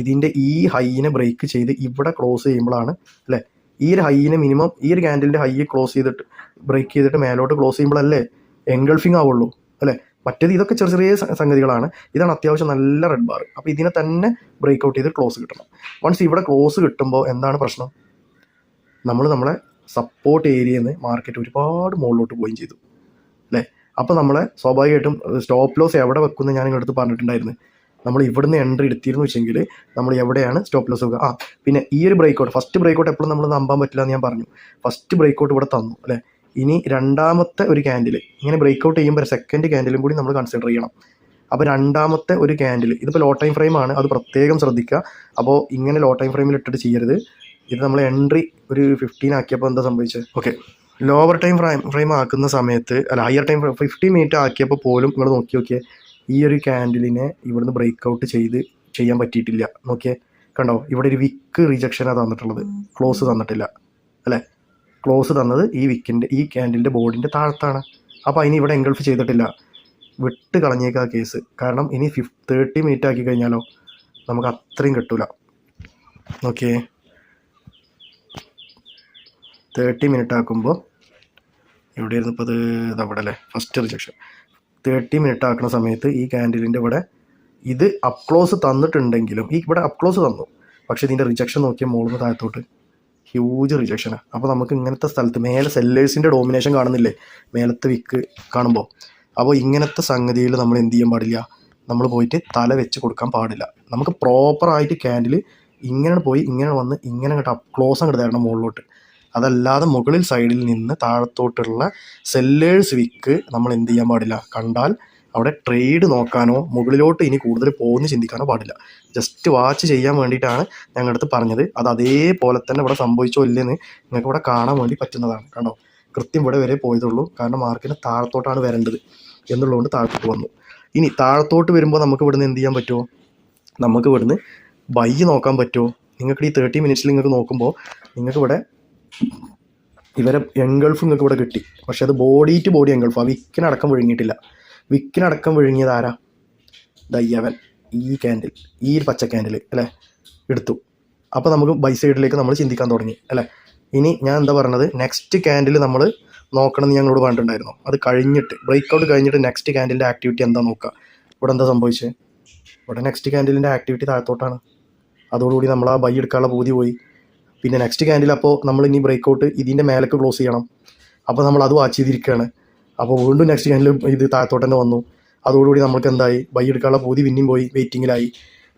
ഇതിൻ്റെ ഈ ഹൈനെ ബ്രേക്ക് ചെയ്ത് ഇവിടെ ക്ലോസ് ചെയ്യുമ്പോഴാണ് അല്ലേ, ഈ ഒരു ഹൈനെ മിനിമം ഈ ഒരു ക്യാൻഡിലിൻ്റെ ഹൈ ക്ലോസ് ചെയ്തിട്ട് ബ്രേക്ക് ചെയ്തിട്ട് മേലോട്ട് ക്ലോസ് ചെയ്യുമ്പോഴല്ലേ എൻഗൾഫിംഗ് ആവുള്ളൂ അല്ലേ. മറ്റേത് ഇതൊക്കെ ചെറിയ ചെറിയ സംഗതികളാണ്. ഇതാണ് അത്യാവശ്യം നല്ല റെഡ് ബാർ. അപ്പോൾ ഇതിനെ തന്നെ ബ്രേക്ക് ഔട്ട് ചെയ്ത് ക്ലോസ് കിട്ടണം. വൺസ് ഇവിടെ ക്ലോസ് കിട്ടുമ്പോൾ എന്താണ് പ്രശ്നം, നമ്മളെ സപ്പോർട്ട് ഏരിയയിൽ നിന്ന് മാർക്കറ്റ് ഒരുപാട് മുകളിലോട്ട് പോവുകയും ചെയ്തു അല്ലേ. അപ്പോൾ നമ്മളെ സ്വാഭാവികമായിട്ടും സ്റ്റോപ്പ് ലോസ് എവിടെ വെക്കുമെന്ന് ഞാൻ നിങ്ങളുടെ അടുത്ത് പറഞ്ഞിട്ടുണ്ടായിരുന്നു. നമ്മൾ ഇവിടുന്ന് എൻട്രി എടുത്തിരുന്നു വെച്ചെങ്കിൽ നമ്മൾ എവിടെയാണ് സ്റ്റോപ്പ് ലോസ് വെക്കുക. പിന്നെ ഈ ഒരു ബ്രേക്കൗട്ട്, ഫസ്റ്റ് ബ്രേക്കൗട്ട് എപ്പോഴും നമ്മൾ നമ്പാൻ പറ്റില്ല എന്ന് ഞാൻ പറഞ്ഞു. ഫസ്റ്റ് ബ്രേക്കൗട്ട് ഇവിടെ തന്നു അല്ലേ. ഇനി രണ്ടാമത്തെ ഒരു ക്യാൻഡിൽ ഇങ്ങനെ ബ്രേക്കൗട്ട് ചെയ്യുമ്പോൾ സെക്കൻഡ് ക്യാൻഡിലും കൂടി നമ്മൾ കൺസിഡർ ചെയ്യണം. അപ്പോൾ രണ്ടാമത്തെ ഒരു ക്യാൻഡിൽ, ഇതിപ്പോൾ ലോ ടൈം ഫ്രെയിമാണ്, അത് പ്രത്യേകം ശ്രദ്ധിക്കുക. അപ്പോൾ ഇങ്ങനെ ലോ ടൈം ഫ്രെയിമിൽ ഇട്ടിട്ട് ചെയ്യരുത്. ഇത് നമ്മൾ എൻട്രി ഒരു 15 ആക്കിയപ്പോൾ എന്താ സംഭവിച്ചത്? ഓക്കെ, ലോവർ ടൈം ഫ്രെയിം ആക്കുന്ന സമയത്ത് ഹയർ ടൈം 15 മിനിറ്റ് ആക്കിയപ്പോൾ പോലും നിങ്ങൾ നോക്കിയേ, ഈ ഒരു ക്യാൻഡിലിനെ ഇവിടുന്ന് ബ്രേക്കൗട്ട് ചെയ്യാൻ പറ്റിയിട്ടില്ല. നോക്കിയേ, കണ്ടോ, ഇവിടെ ഒരു വിക്ക് റിജക്ഷനാണ് തന്നിട്ടുള്ളത്, ക്ലോസ് തന്നിട്ടില്ല അല്ലേ. ക്ലോസ് തന്നത് ഈ ക്യാൻഡിലിൻ്റെ ബോർഡിൻ്റെ താഴത്താണ്. അപ്പോൾ അതിന് ഇവിടെ എൻഗൾഫ് ചെയ്തിട്ടില്ല, വിട്ട് കളഞ്ഞേക്കാ കേസ്. കാരണം ഇനി 30 മിനിറ്റ് ആക്കി കഴിഞ്ഞാലോ നമുക്ക് അത്രയും കിട്ടൂല. ഓക്കെ, 30 മിനിറ്റ് ആക്കുമ്പോൾ എവിടെയായിരുന്നു ഇപ്പോൾ അത്? ഇതവിടെ അല്ലേ, ഫസ്റ്റ് റിജക്ഷൻ. 30 മിനിറ്റ് ആക്കുന്ന സമയത്ത് ഈ ക്യാൻഡിലിൻ്റെ ഇവിടെ ഇത് അപ്പ് ക്ലോസ് തന്നിട്ടുണ്ടെങ്കിലും, ഇവിടെ അപ്പ് ക്ലോസ് തന്നു, പക്ഷേ ഇതിൻ്റെ റിജക്ഷൻ നോക്കിയാൽ മുകളിൽ താഴത്തോട്ട് ഹ്യൂജ് റിജക്ഷനാണ്. അപ്പോൾ നമുക്ക് ഇങ്ങനത്തെ സ്ഥലത്ത് മേലെ സെല്ലേഴ്സിൻ്റെ ഡോമിനേഷൻ കാണുന്നില്ലേ, മേലത്തെ വിക്ക് കാണുമ്പോൾ. അപ്പോൾ ഇങ്ങനത്തെ സംഗതിയിൽ നമ്മൾ എന്ത് ചെയ്യാൻ പാടില്ല, നമ്മൾ പോയിട്ട് തല വെച്ച് കൊടുക്കാൻ പാടില്ല. നമുക്ക് പ്രോപ്പറായിട്ട് ക്യാൻഡിൽ ഇങ്ങനെ പോയി ഇങ്ങനെ വന്ന് ഇങ്ങനെ അങ്ങോട്ട് അപ്പ് ക്ലോസ് അങ്ങോട്ട് തരണം മുകളിലോട്ട്. അതല്ലാതെ മുകളിൽ സൈഡിൽ നിന്ന് താഴത്തോട്ടുള്ള സെല്ലേഴ്സ് വിക്ക് നമ്മൾ എന്ത് ചെയ്യാൻ പാടില്ല, കണ്ടാൽ അവിടെ ട്രേഡ് നോക്കാനോ മുകളിലോട്ട് ഇനി കൂടുതൽ പോകുന്ന ചിന്തിക്കാനോ പാടില്ല. ജസ്റ്റ് വാച്ച് ചെയ്യാൻ വേണ്ടിയിട്ടാണ് ഞങ്ങളുടെ അടുത്ത് പറഞ്ഞത്. അത് അതേപോലെ തന്നെ ഇവിടെ സംഭവിച്ചോ ഇല്ലെന്ന് നിങ്ങൾക്ക് ഇവിടെ കാണാൻ വേണ്ടി പറ്റുന്നതാണ്. കണ്ടോ, കൃത്യം ഇവിടെ വരെ പോയതുള്ളൂ, കാരണം മാർക്കറ്റിന് താഴത്തോട്ടാണ് വരേണ്ടത് എന്നുള്ളതുകൊണ്ട് താഴത്തോട്ട് വന്നു. ഇനി താഴത്തോട്ട് വരുമ്പോൾ നമുക്ക് ഇവിടുന്ന് എന്ത് ചെയ്യാൻ പറ്റുമോ, നമുക്ക് ഇവിടുന്ന് ബൈ നോക്കാൻ പറ്റുമോ? നിങ്ങൾക്ക് ഈ 30 മിനിറ്റ്സിൽ നിങ്ങൾക്ക് നോക്കുമ്പോൾ നിങ്ങൾക്ക് ഇവിടെ ഇവരെ എൻഗൾഫ് നിങ്ങൾക്ക് ഇവിടെ കിട്ടി, പക്ഷേ അത് ബോഡി ടു ബോഡി എൻഗൾഫ്, ആ വിക്കിനടക്കം വിഴുങ്ങിയിട്ടില്ല. വിക്കിനടക്കം വിഴുങ്ങിയത് ആരാ? ദയ്യവൻ, ഈ ക്യാൻഡിൽ, ഈ പച്ച ക്യാൻഡിൽ അല്ലേ എടുത്തു. അപ്പോൾ നമുക്ക് ബൈ സൈഡിലേക്ക് നമ്മൾ ചിന്തിക്കാൻ തുടങ്ങി അല്ലേ. ഇനി ഞാൻ എന്താ പറഞ്ഞത്, നെക്സ്റ്റ് ക്യാൻഡിൽ നമ്മൾ നോക്കണമെന്ന് ഞങ്ങളോട് പറഞ്ഞിട്ടുണ്ടായിരുന്നു. അത് കഴിഞ്ഞിട്ട് ബ്രേക്കൗട്ട് കഴിഞ്ഞിട്ട് നെക്സ്റ്റ് ക്യാൻഡിലിൻ്റെ ആക്ടിവിറ്റി എന്താ നോക്കുക. ഇവിടെ എന്താ സംഭവിച്ചത്? ഇവിടെ നെക്സ്റ്റ് ക്യാൻഡിലിൻ്റെ ആക്ടിവിറ്റി താഴത്തോട്ടാണ്. അതോടുകൂടി നമ്മൾ ആ ബൈ എടുക്കാനുള്ള പൂതി പോയി. പിന്നെ നെക്സ്റ്റ് ക്യാൻഡിൽ അപ്പോൾ നമ്മൾ ഇനി ബ്രേക്കൗട്ട് ഇതിൻ്റെ മേലേക്ക് ക്ലോസ് ചെയ്യണം. അപ്പോൾ നമ്മൾ അത് വാച്ച് ചെയ്തിരിക്കുകയാണ്. അപ്പോൾ വീണ്ടും നെക്സ്റ്റ് ക്യാൻഡിൽ ഇത് താഴത്തോട്ട് തന്നെ വന്നു. അതോടുകൂടി നമുക്ക് എന്തായി, ബൈ എടുക്കാനുള്ള പൂതി പിന്നെയും പോയി,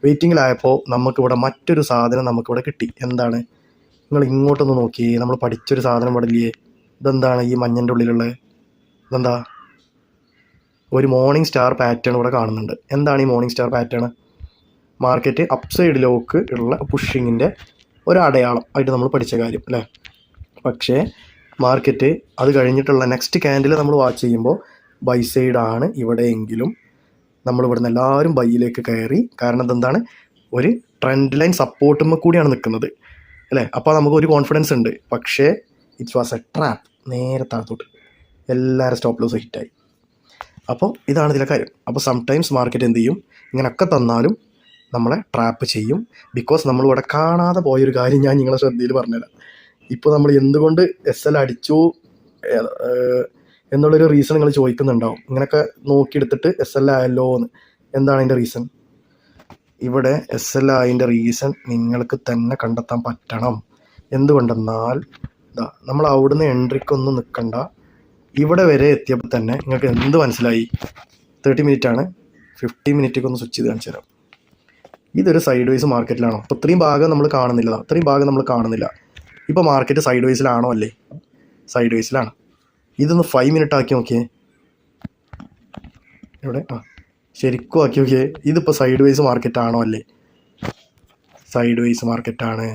വെയിറ്റിങ്ങിലായപ്പോൾ നമുക്കിവിടെ മറ്റൊരു സാധനം നമുക്കിവിടെ കിട്ടി. എന്താണ്? നിങ്ങൾ ഇങ്ങോട്ടൊന്ന് നോക്കിയേ, നമ്മൾ പഠിച്ചൊരു സാധനം ഇവിടെ ഇല്ലേ? ഇതെന്താണ് ഈ മഞ്ഞൻ്റെ ഉള്ളിലുള്ളത്? ഇതെന്താ? ഒരു മോർണിംഗ് സ്റ്റാർ പാറ്റേൺ ഇവിടെ കാണുന്നുണ്ട്. എന്താണ് ഈ മോർണിംഗ് സ്റ്റാർ പാറ്റേൺ? മാർക്കറ്റ് അപ്സൈഡിലേക്ക് ഉള്ള പുഷിങ്ങിൻ്റെ ഒരു അടയാളം ആയിട്ട് നമ്മൾ പഠിച്ച കാര്യം അല്ലേ. പക്ഷേ മാർക്കറ്റ് അത് കഴിഞ്ഞിട്ടുള്ള നെക്സ്റ്റ് ക്യാൻഡിൽ നമ്മൾ വാച്ച് ചെയ്യുമ്പോൾ ബൈ സൈഡാണ് ഇവിടെയെങ്കിലും നമ്മൾ ഇവിടുന്ന് എല്ലാവരും ബൈയിലേക്ക് കയറി. കാരണം അതെന്താണ്, ഒരു ട്രെൻഡ് ലൈൻ സപ്പോർട്ടുമ്പോൾ കൂടിയാണ് നിൽക്കുന്നത് അല്ലേ. അപ്പോൾ നമുക്ക് ഒരു കോൺഫിഡൻസ് ഉണ്ട്. പക്ഷേ ഇറ്റ് വാസ് എ ട്രാപ്പ്, നേരെ താഴത്തോട്ട് എല്ലാവരും സ്റ്റോപ്പ് ലോസ് ഹിറ്റായി. അപ്പോൾ ഇതാണ് ഇതിലെ കാര്യം. അപ്പോൾ സംടൈംസ് മാർക്കറ്റ് എന്ത് ചെയ്യും, ഇങ്ങനെയൊക്കെ തന്നാലും നമ്മളെ ട്രാപ്പ് ചെയ്യും. ബിക്കോസ് നമ്മളിവിടെ കാണാതെ പോയൊരു കാര്യം ഞാൻ നിങ്ങളെ ശ്രദ്ധയിൽ പറഞ്ഞുതരാം. ഇപ്പോൾ നമ്മൾ എന്തുകൊണ്ട് SL അടിച്ചു എന്നുള്ളൊരു റീസൺ നിങ്ങൾ ചോദിക്കുന്നുണ്ടാവും. ഇങ്ങനെയൊക്കെ നോക്കിയെടുത്തിട്ട് SL ആയല്ലോ എന്ന്. എന്താണ് അതിൻ്റെ റീസൺ? ഇവിടെ SL ആയതിൻ്റെ റീസൺ നിങ്ങൾക്ക് തന്നെ കണ്ടെത്താൻ പറ്റണം. എന്തുകൊണ്ടെന്നാൽ നമ്മൾ അവിടുന്ന് എൻട്രിക്കൊന്നും നിൽക്കണ്ട, ഇവിടെ വരെ എത്തിയപ്പോൾ തന്നെ നിങ്ങൾക്ക് എന്ത് മനസ്സിലായി? 30 മിനിറ്റാണ്, 50 മിനിറ്റേക്കൊന്ന് സ്വിച്ച് ചെയ്ത് കാണിച്ചു തരാം. ഇതൊരു സൈഡ് വൈസ് മാർക്കറ്റിലാണോ? അപ്പോൾ ഇത്രയും ഭാഗം നമ്മൾ കാണുന്നില്ല. ഇപ്പോൾ മാർക്കറ്റ് സൈഡ് വൈസിലാണോ? അല്ലേ, സൈഡ് വൈസിലാണ്. ഇതൊന്ന് 5 മിനിറ്റ് ആക്കി നോക്കിയേ, ഇവിടെ ശരിക്കും ആക്കി നോക്കിയേ. ഇതിപ്പോൾ സൈഡ് വൈസ് മാർക്കറ്റാണോ? അല്ലേ, സൈഡ് വൈസ് മാർക്കറ്റാണ്.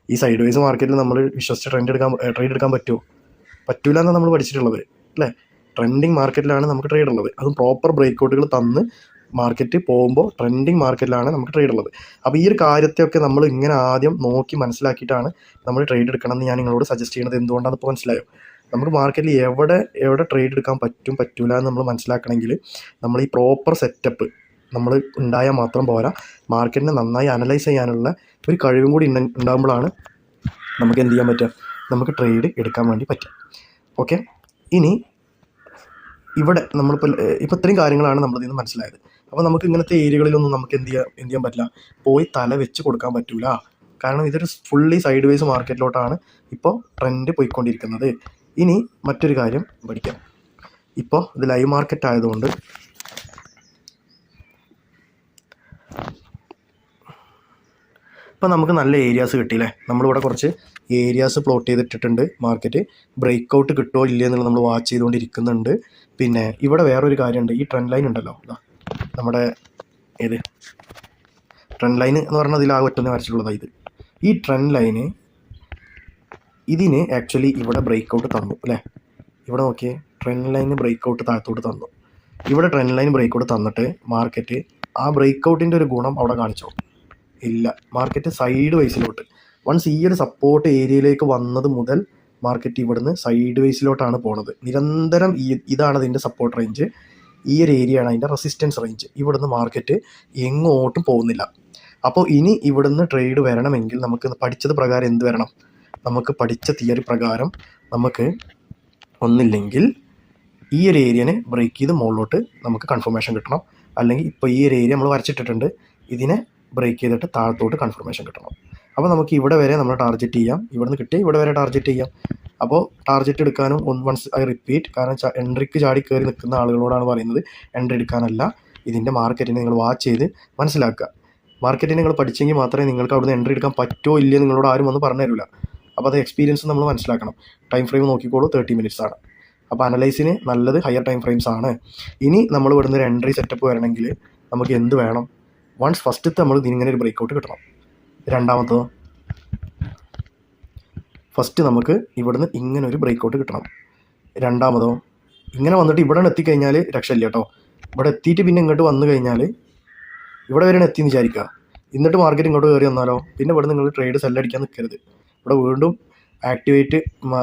ഈ സൈഡ് വൈസ് മാർക്കറ്റിൽ നമ്മൾ വിശ്വസിച്ച് ട്രേഡ് എടുക്കാൻ പറ്റുമോ? പറ്റൂല എന്നാണ് നമ്മൾ പഠിച്ചിട്ടുള്ളത് അല്ലേ. ട്രെൻഡിങ് മാർക്കറ്റിലാണ് നമുക്ക് ട്രേഡ് ഉള്ളത്. അതും പ്രോപ്പർ ബ്രേക്കൗട്ടുകൾ തന്ന് മാർക്കറ്റ് പോകുമ്പോൾ ട്രെൻഡിങ് മാർക്കറ്റിലാണ് നമുക്ക് ട്രേഡ് ഉള്ളത്. അപ്പോൾ ഈ ഒരു കാര്യത്തെയൊക്കെ നമ്മൾ ഇങ്ങനെ ആദ്യം നോക്കി മനസ്സിലാക്കിയിട്ടാണ് നമ്മൾ ട്രേഡ് എടുക്കണമെന്ന് ഞാൻ നിങ്ങളോട് സജസ്റ്റ് ചെയ്യുന്നത്. എന്തുകൊണ്ടാണെന്ന് ഇപ്പോൾ മനസ്സിലായോ? നമുക്ക് മാർക്കറ്റിൽ എവിടെ ട്രേഡ് എടുക്കാൻ പറ്റൂല എന്ന് നമ്മൾ മനസ്സിലാക്കണമെങ്കിൽ നമ്മൾ ഈ പ്രോപ്പർ സെറ്റപ്പ് നമ്മൾ ഉണ്ടായാൽ മാത്രം പോരാ, മാർക്കറ്റിനെ നന്നായി അനലൈസ് ചെയ്യാനുള്ള ഒരു കഴിവും കൂടി ഉണ്ടാകുമ്പോഴാണ് നമുക്ക് എന്ത് ചെയ്യാൻ പറ്റുക, നമുക്ക് ട്രേഡ് എടുക്കാൻ വേണ്ടി പറ്റുക. ഓക്കെ, ഇനി ഇവിടെ നമ്മളിപ്പോൾ ഇത്രയും കാര്യങ്ങളാണ് നമ്മളിൽ നിന്ന് മനസ്സിലായത്. അപ്പോൾ നമുക്ക് ഇങ്ങനത്തെ ഏരിയകളിലൊന്നും നമുക്ക് എന്ത് ചെയ്യാൻ പറ്റില്ല, പോയി തല വെച്ച് കൊടുക്കാൻ പറ്റൂല. കാരണം ഇതൊരു ഫുള്ളി സൈഡ് വൈസ് മാർക്കറ്റിലോട്ടാണ് ഇപ്പോൾ ട്രെൻഡ് പോയിക്കൊണ്ടിരിക്കുന്നത്. ഇനി മറ്റൊരു കാര്യം പഠിക്കാം. ഇപ്പോൾ ഇത് ലൈവ് മാർക്കറ്റ് ആയതുകൊണ്ട് ഇപ്പം നമുക്ക് നല്ല ഏരിയാസ് കിട്ടിയില്ലേ. നമ്മളിവിടെ കുറച്ച് ഏരിയാസ് പ്ലോട്ട് ചെയ്തിട്ടിട്ടുണ്ട്. മാർക്കറ്റ് ബ്രേക്ക് ഔട്ട് കിട്ടുമോ ഇല്ലേ എന്നുള്ളത് നമ്മൾ വാച്ച് ചെയ്തുകൊണ്ടിരിക്കുന്നുണ്ട്. പിന്നെ ഇവിടെ വേറൊരു കാര്യമുണ്ട്. ഈ ട്രെൻഡ് ലൈൻ ഉണ്ടല്ലോ, നമ്മുടെ ഏത് ട്രെൻഡ് ലൈൻ എന്ന് പറഞ്ഞാൽ ഇതിലാകെ ഒറ്റൊന്ന് വരച്ചിട്ടുള്ളതാണ്. ഈ ട്രെൻഡ് ലൈന് ഇതിന് ആക്ച്വലി ഇവിടെ ബ്രേക്ക് ഔട്ട് തന്നു അല്ലേ. ഇവിടെ നോക്കിയേ, ട്രെൻഡ് ലൈന് ബ്രേക്ക് ഔട്ട് താഴത്തോട്ട് തന്നു. ഇവിടെ ട്രെൻഡ് ലൈൻ ബ്രേക്ക് ഔട്ട് തന്നിട്ട് മാർക്കറ്റ് ആ ബ്രേക്ക് ഔട്ടിൻ്റെ ഒരു ഗുണം അവിടെ കാണിച്ചോ? ഇല്ല. മാർക്കറ്റ് സൈഡ് വൈസിലോട്ട് വൺസ് ഈ ഒരു സപ്പോർട്ട് ഏരിയയിലേക്ക് വന്നത് മുതൽ മാർക്കറ്റ് ഇവിടുന്ന് സൈഡ് വൈസിലോട്ടാണ് പോണത്. നിരന്തരം ഇതാണ് അതിൻ്റെ സപ്പോർട്ട് റേഞ്ച്, ഈ ഒരു ഏരിയയാണ് അതിൻ്റെ റെസിസ്റ്റൻസ് റേഞ്ച്. ഇവിടുന്ന് മാർക്കറ്റ് എങ്ങോട്ടും പോകുന്നില്ല. അപ്പോൾ ഇനി ഇവിടുന്ന് ട്രേഡ് വരണമെങ്കിൽ നമുക്ക് പഠിച്ചത് പ്രകാരം എന്ത് വരണം? നമുക്ക് പഠിച്ച തിയറി പ്രകാരം നമുക്ക് ഒന്നില്ലെങ്കിൽ ഈ ഒരു ഏരിയനെ ബ്രേക്ക് ചെയ്ത് മുകളിലോട്ട് നമുക്ക് കൺഫർമേഷൻ കിട്ടണം. അല്ലെങ്കിൽ ഇപ്പോൾ ഈ ഒരു ഏരിയ നമ്മൾ വരച്ചിട്ടിട്ടുണ്ട്, ഇതിനെ ബ്രേക്ക് ചെയ്തിട്ട് താഴത്തോട്ട് കൺഫർമേഷൻ കിട്ടണം. അപ്പോൾ നമുക്ക് ഇവിടെ വരെ നമ്മൾ ടാർഗറ്റ് ചെയ്യാം. ഇവിടുന്ന് കിട്ടി ഇവിടെ വരെ ടാർഗറ്റ് ചെയ്യാം. അപ്പോൾ ടാർഗറ്റ് എടുക്കാനും വൺസ് ഐ റിപ്പീറ്റ്, കാരണം എൻട്രിക്ക് ചാടി കയറി നിൽക്കുന്ന ആളുകളോടാണ് പറയുന്നത്, എൻട്രി എടുക്കാനല്ല. ഇതിൻ്റെ മാർക്കറ്റിനെ നിങ്ങൾ വാച്ച് ചെയ്ത് മനസ്സിലാക്കുക. മാർക്കറ്റിനെ നിങ്ങൾ പഠിച്ചെങ്കിൽ മാത്രമേ നിങ്ങൾക്ക് അവിടുന്ന് എൻട്രി എടുക്കാൻ പറ്റുമോ ഇല്ലയോ നിങ്ങളോട് ആരും ഒന്നും പറഞ്ഞു തരില്ല. അപ്പോൾ അത് എക്സ്പീരിയൻസ് നമ്മൾ മനസ്സിലാക്കണം. ടൈം ഫ്രെയിം നോക്കിക്കോളൂ, 30 minutes ആണ്. അപ്പോൾ അനലൈസിന് നല്ലത് ഹയർ ടൈം ഫ്രെയിംസ് ആണ്. ഇനി നമ്മൾ ഇവിടുന്ന് ഒരു എൻട്രി സെറ്റപ്പ് വരണമെങ്കിൽ നമുക്ക് എന്ത് വേണം? വൺസ് ഫസ്റ്റത്തെ നമ്മൾ ഇങ്ങനെ ഒരു ബ്രേക്ക് ഔട്ട് കിട്ടണം. രണ്ടാമത്തതോ, ഫസ്റ്റ് നമുക്ക് ഇവിടുന്ന് ഇങ്ങനെ ഒരു ബ്രേക്ക് ഔട്ട് കിട്ടണം. രണ്ടാമതോ, ഇങ്ങനെ വന്നിട്ട് ഇവിടെ എത്തിക്കഴിഞ്ഞാൽ രക്ഷയില്ല കേട്ടോ. ഇവിടെ എത്തിയിട്ട് പിന്നെ ഇങ്ങോട്ട് വന്നു കഴിഞ്ഞാൽ ഇവിടെ വരെ എത്തിയെന്ന് വിചാരിക്കുക, എന്നിട്ട് മാർക്കറ്റ് ഇങ്ങോട്ട് കയറി വന്നാലോ, പിന്നെ ഇവിടെ നിങ്ങൾ ട്രേഡ് സെല്ലടിക്കാൻ നിൽക്കരുത്. ഇവിടെ വീണ്ടും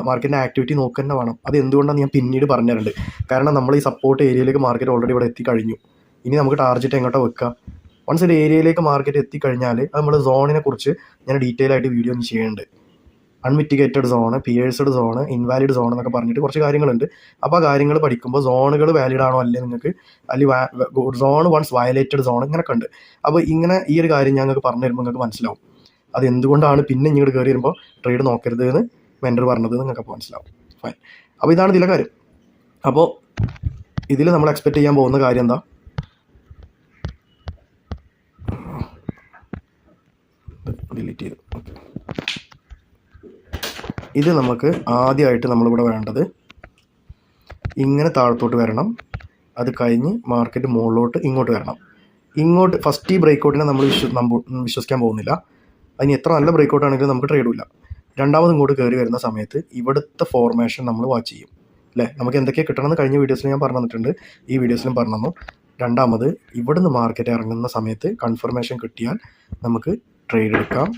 മാർക്കറ്റിൻ്റെ ആക്ടിവിറ്റി നോക്കുക തന്നെ വേണം. അത് എന്തുകൊണ്ടാണ് ഞാൻ പിന്നീട് പറഞ്ഞു തരുന്നുണ്ട്. കാരണം നമ്മൾ ഈ സപ്പോർട്ട് ഏരിയയിലേക്ക് മാർക്കറ്റ് ഓൾറെഡി ഇവിടെ എത്തിക്കഴിഞ്ഞു. ഇനി നമുക്ക് ടാർഗറ്റ് എങ്ങോട്ടോ വെക്കുക. വൺസ് ഒരു ഏരിയയിലേക്ക് മാർക്കറ്റ് എത്തിക്കഴിഞ്ഞാൽ അത് നമ്മൾ സോണിനെ കുറിച്ച് ഞാൻ ഡീറ്റെയിൽ ആയിട്ട് വീഡിയോ ഒന്ന് ചെയ്യുന്നുണ്ട്. Unmitigated zone, pierced zone, invalid zone എന്നൊക്കെ പറഞ്ഞിട്ട് കുറച്ച് കാര്യങ്ങളുണ്ട്. അപ്പോൾ ആ കാര്യങ്ങൾ പഠിക്കുമ്പോൾ സോണുകൾ വാലിഡ് ആണോ അല്ലേ നിങ്ങൾക്ക്, അല്ലെങ്കിൽ സോൺ വൺസ് വയലേറ്റഡ് സോൺ ഇങ്ങനെയൊക്കെ ഉണ്ട്. അപ്പോൾ ഇങ്ങനെ ഈ ഒരു കാര്യം ഞങ്ങൾക്ക് പറഞ്ഞു തരുമ്പോൾ നിങ്ങൾക്ക് മനസ്സിലാവും അത് എന്തുകൊണ്ടാണ് പിന്നെ ഇങ്ങോട്ട് കയറി വരുമ്പോൾ ട്രേഡ് നോക്കരുത് എന്ന് മെൻറ്റർ പറഞ്ഞത് നിങ്ങൾക്ക് അപ്പോൾ മനസ്സിലാവും. ഫൈൻ. അപ്പോൾ ഇതാണ് ഇതിലെ കാര്യം. അപ്പോൾ ഇതിൽ നമ്മൾ എക്സ്പെക്റ്റ് ചെയ്യാൻ പോകുന്ന കാര്യം എന്താ? ഡിലീറ്റ് ചെയ്തു. ഓക്കെ, ഇത് നമുക്ക് ആദ്യമായിട്ട് നമ്മളിവിടെ വേണ്ടത് ഇങ്ങനെ താഴത്തോട്ട് വരണം. അത് കഴിഞ്ഞ് മാർക്കറ്റ് മുകളിലോട്ട് ഇങ്ങോട്ട് വരണം. ഇങ്ങോട്ട് ഫസ്റ്റ് ഈ ബ്രേക്ക് ഔട്ടിനെ നമ്മൾ വിശ്വസിക്കാൻ പോകുന്നില്ല. അതിന് എത്ര നല്ല ബ്രേക്ക് ഔട്ട് ആണെങ്കിലും നമുക്ക് ട്രേഡ് ഇല്ല. രണ്ടാമത് ഇങ്ങോട്ട് കയറി വരുന്ന സമയത്ത് ഇവിടുത്തെ ഫോർമേഷൻ നമ്മൾ വാച്ച് ചെയ്യും അല്ലേ. നമുക്ക് എന്തൊക്കെയാണ് കിട്ടണമെന്ന് കഴിഞ്ഞ വീഡിയോസിൽ ഞാൻ പറഞ്ഞു തന്നിട്ടുണ്ട്, ഈ വീഡിയോസിലും പറഞ്ഞു തന്നു. രണ്ടാമത് ഇവിടുന്ന് മാർക്കറ്റ് ഇറങ്ങുന്ന സമയത്ത് കൺഫർമേഷൻ കിട്ടിയാൽ നമുക്ക് ട്രേഡ് എടുക്കാം.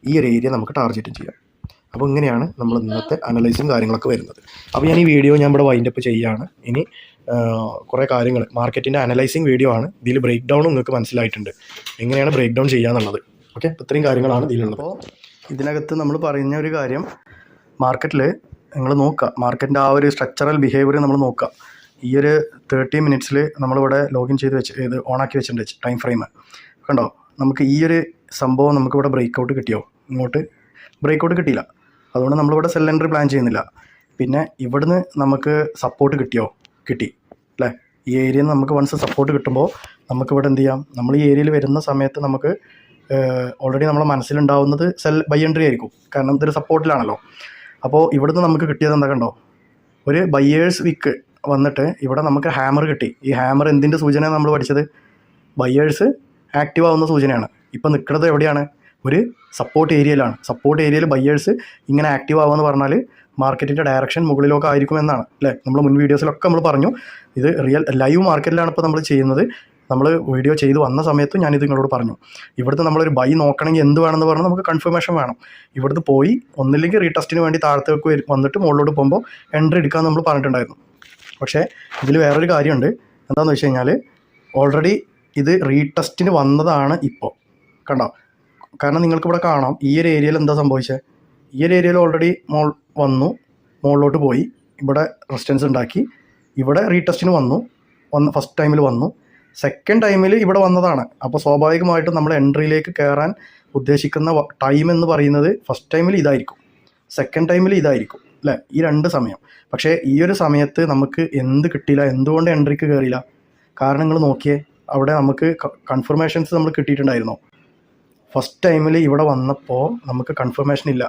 ഈ ഒരു ഏരിയ നമുക്ക് ടാർഗറ്റ് ചെയ്യാം. അപ്പോൾ ഇങ്ങനെയാണ് നമ്മൾ ഇന്നത്തെ അനലൈസും കാര്യങ്ങളൊക്കെ വരുന്നത്. അപ്പോൾ ഞാൻ ഈ വീഡിയോ ഇവിടെ വൈൻഡപ്പ് ചെയ്യുകയാണ്. ഇനി കുറേ കാര്യങ്ങൾ മാർക്കറ്റിൻ്റെ അനലൈസിങ് വീഡിയോ ആണ്. ഇതിൽ ബ്രേക്ക് ഡൗൺ നിങ്ങൾക്ക് മനസ്സിലായിട്ടുണ്ട്, എങ്ങനെയാണ് ബ്രേക്ക് ഡൗൺ ചെയ്യാന്നുള്ളത്. ഓക്കെ, ഇത്രയും കാര്യങ്ങളാണ് ഇതിലുള്ളത്. അപ്പോൾ ഇതിനകത്ത് നമ്മൾ പറയുന്ന ഒരു കാര്യം, മാർക്കറ്റിൽ നിങ്ങൾ നോക്കുക, മാർക്കറ്റിൻ്റെ ആ ഒരു സ്ട്രക്ചറൽ ബിഹേവിയർ നമ്മൾ നോക്കുക. ഈ ഒരു 30 minutes നമ്മളിവിടെ ലോഗിൻ ചെയ്ത് ഓണാക്കി വെച്ചിട്ടുണ്ട് ടൈം ഫ്രെയിം. കണ്ടോ, നമുക്ക് ഈ ഒരു സംഭവം നമുക്കിവിടെ ബ്രേക്ക് ഔട്ട് കിട്ടിയോ? ഇങ്ങോട്ട് ബ്രേക്ക് ഔട്ട് കിട്ടിയില്ല. അതുകൊണ്ട് നമ്മളിവിടെ സെൽ എൻട്രി പ്ലാൻ ചെയ്യുന്നില്ല. പിന്നെ ഇവിടുന്ന് നമുക്ക് സപ്പോർട്ട് കിട്ടിയോ? കിട്ടി അല്ലേ. ഈ ഏരിയയിൽ നമുക്ക് വൺസ് സപ്പോർട്ട് കിട്ടുമ്പോൾ നമുക്കിവിടെ എന്ത് ചെയ്യാം? നമ്മൾ ഈ ഏരിയയിൽ വരുന്ന സമയത്ത് നമുക്ക് ഓൾറെഡി നമ്മളെ മനസ്സിലുണ്ടാവുന്നത് സെൽ ബൈ എൻട്രി ആയിരിക്കും, കാരണം ഇതൊരു സപ്പോർട്ടിലാണല്ലോ. അപ്പോൾ ഇവിടുന്ന് നമുക്ക് കിട്ടിയത് എന്താ കണ്ടോ? ഒരു ബയ്യേഴ്സ് വിക്ക് വന്നിട്ട് ഇവിടെ നമുക്ക് ഹാമർ കിട്ടി. ഈ ഹാമർ എന്തിൻ്റെ സൂചനയാണ് നമ്മൾ പഠിച്ചത്? ബയ്യേഴ്സ് ആക്റ്റീവ് ആവുന്ന സൂചനയാണ്. ഇപ്പം നിൽക്കുന്നത് എവിടെയാണ്? ഒരു സപ്പോർട്ട് ഏരിയയിലാണ്. സപ്പോർട്ട് ഏരിയയിൽ ബയ്യേഴ്സ് ഇങ്ങനെ ആക്റ്റീവ് ആവുമെന്ന് പറഞ്ഞാൽ മാർക്കറ്റിൻ്റെ ഡയറക്ഷൻ മുകളിലൊക്കെ ആയിരിക്കുമെന്നാണ് അല്ലേ. നമ്മൾ മുൻ വീഡിയോസിലൊക്കെ നമ്മൾ പറഞ്ഞു. ഇത് ലൈവ് മാർക്കറ്റിലാണ് ഇപ്പോൾ നമ്മൾ ചെയ്യുന്നത്. നമ്മൾ വീഡിയോ ചെയ്ത് വന്ന സമയത്ത് ഞാനിത് നിങ്ങളോട് പറഞ്ഞു, ഇവിടുത്തെ നമ്മളൊരു ബൈ നോക്കണമെങ്കിൽ എന്ത് വേണമെന്ന് പറഞ്ഞാൽ നമുക്ക് കൺഫർമേഷൻ വേണം. ഇവിടുന്ന് പോയി ഒന്നില്ലെങ്കിൽ റീടെസ്റ്റിന് വേണ്ടി താഴത്തേക്ക് വന്നിട്ട് മുകളിലോട്ട് പോകുമ്പോൾ എൻട്രി എടുക്കാമെന്ന് നമ്മൾ പറഞ്ഞിട്ടുണ്ടായിരുന്നു. പക്ഷേ ഇതിൽ വേറൊരു കാര്യമുണ്ട്. എന്താണെന്ന് വെച്ച് കഴിഞ്ഞാൽ ഓൾറെഡി ഇത് റീടെസ്റ്റിന് വന്നതാണ് ഇപ്പോൾ, കണ്ടോ? കാരണം നിങ്ങൾക്കിവിടെ കാണാം ഈ ഒരു ഏരിയയിൽ എന്താ സംഭവിച്ചത്. ഈ ഒരു ഏരിയയിൽ ഓൾറെഡി മുകളിലോട്ട് പോയി ഇവിടെ റെസിസ്റ്റൻസ് ഉണ്ടാക്കി, ഇവിടെ റീടെസ്റ്റിന് വന്നു ഫസ്റ്റ് ടൈമിൽ വന്നു, സെക്കൻഡ് ടൈമിൽ ഇവിടെ വന്നതാണ്. അപ്പോൾ സ്വാഭാവികമായിട്ടും നമ്മൾ എൻട്രിയിലേക്ക് കയറാൻ ഉദ്ദേശിക്കുന്ന ടൈം എന്ന് പറയുന്നത് ഫസ്റ്റ് ടൈമിൽ ഇതായിരിക്കും, സെക്കൻഡ് ടൈമിൽ ഇതായിരിക്കും അല്ലേ, ഈ രണ്ട് സമയം. പക്ഷേ ഈ ഒരു സമയത്ത് നമുക്ക് എന്ത് കിട്ടിയില്ല? എന്തുകൊണ്ട് എൻട്രിക്ക് കയറിയില്ല? കാരണങ്ങൾ നോക്കിയേ. അവിടെ നമുക്ക് കൺഫർമേഷൻസ് നമ്മൾ കിട്ടിയിട്ടുണ്ടായിരുന്നോ? ഫസ്റ്റ് ടൈമിൽ ഇവിടെ വന്നപ്പോൾ നമുക്ക് കൺഫർമേഷൻ ഇല്ല.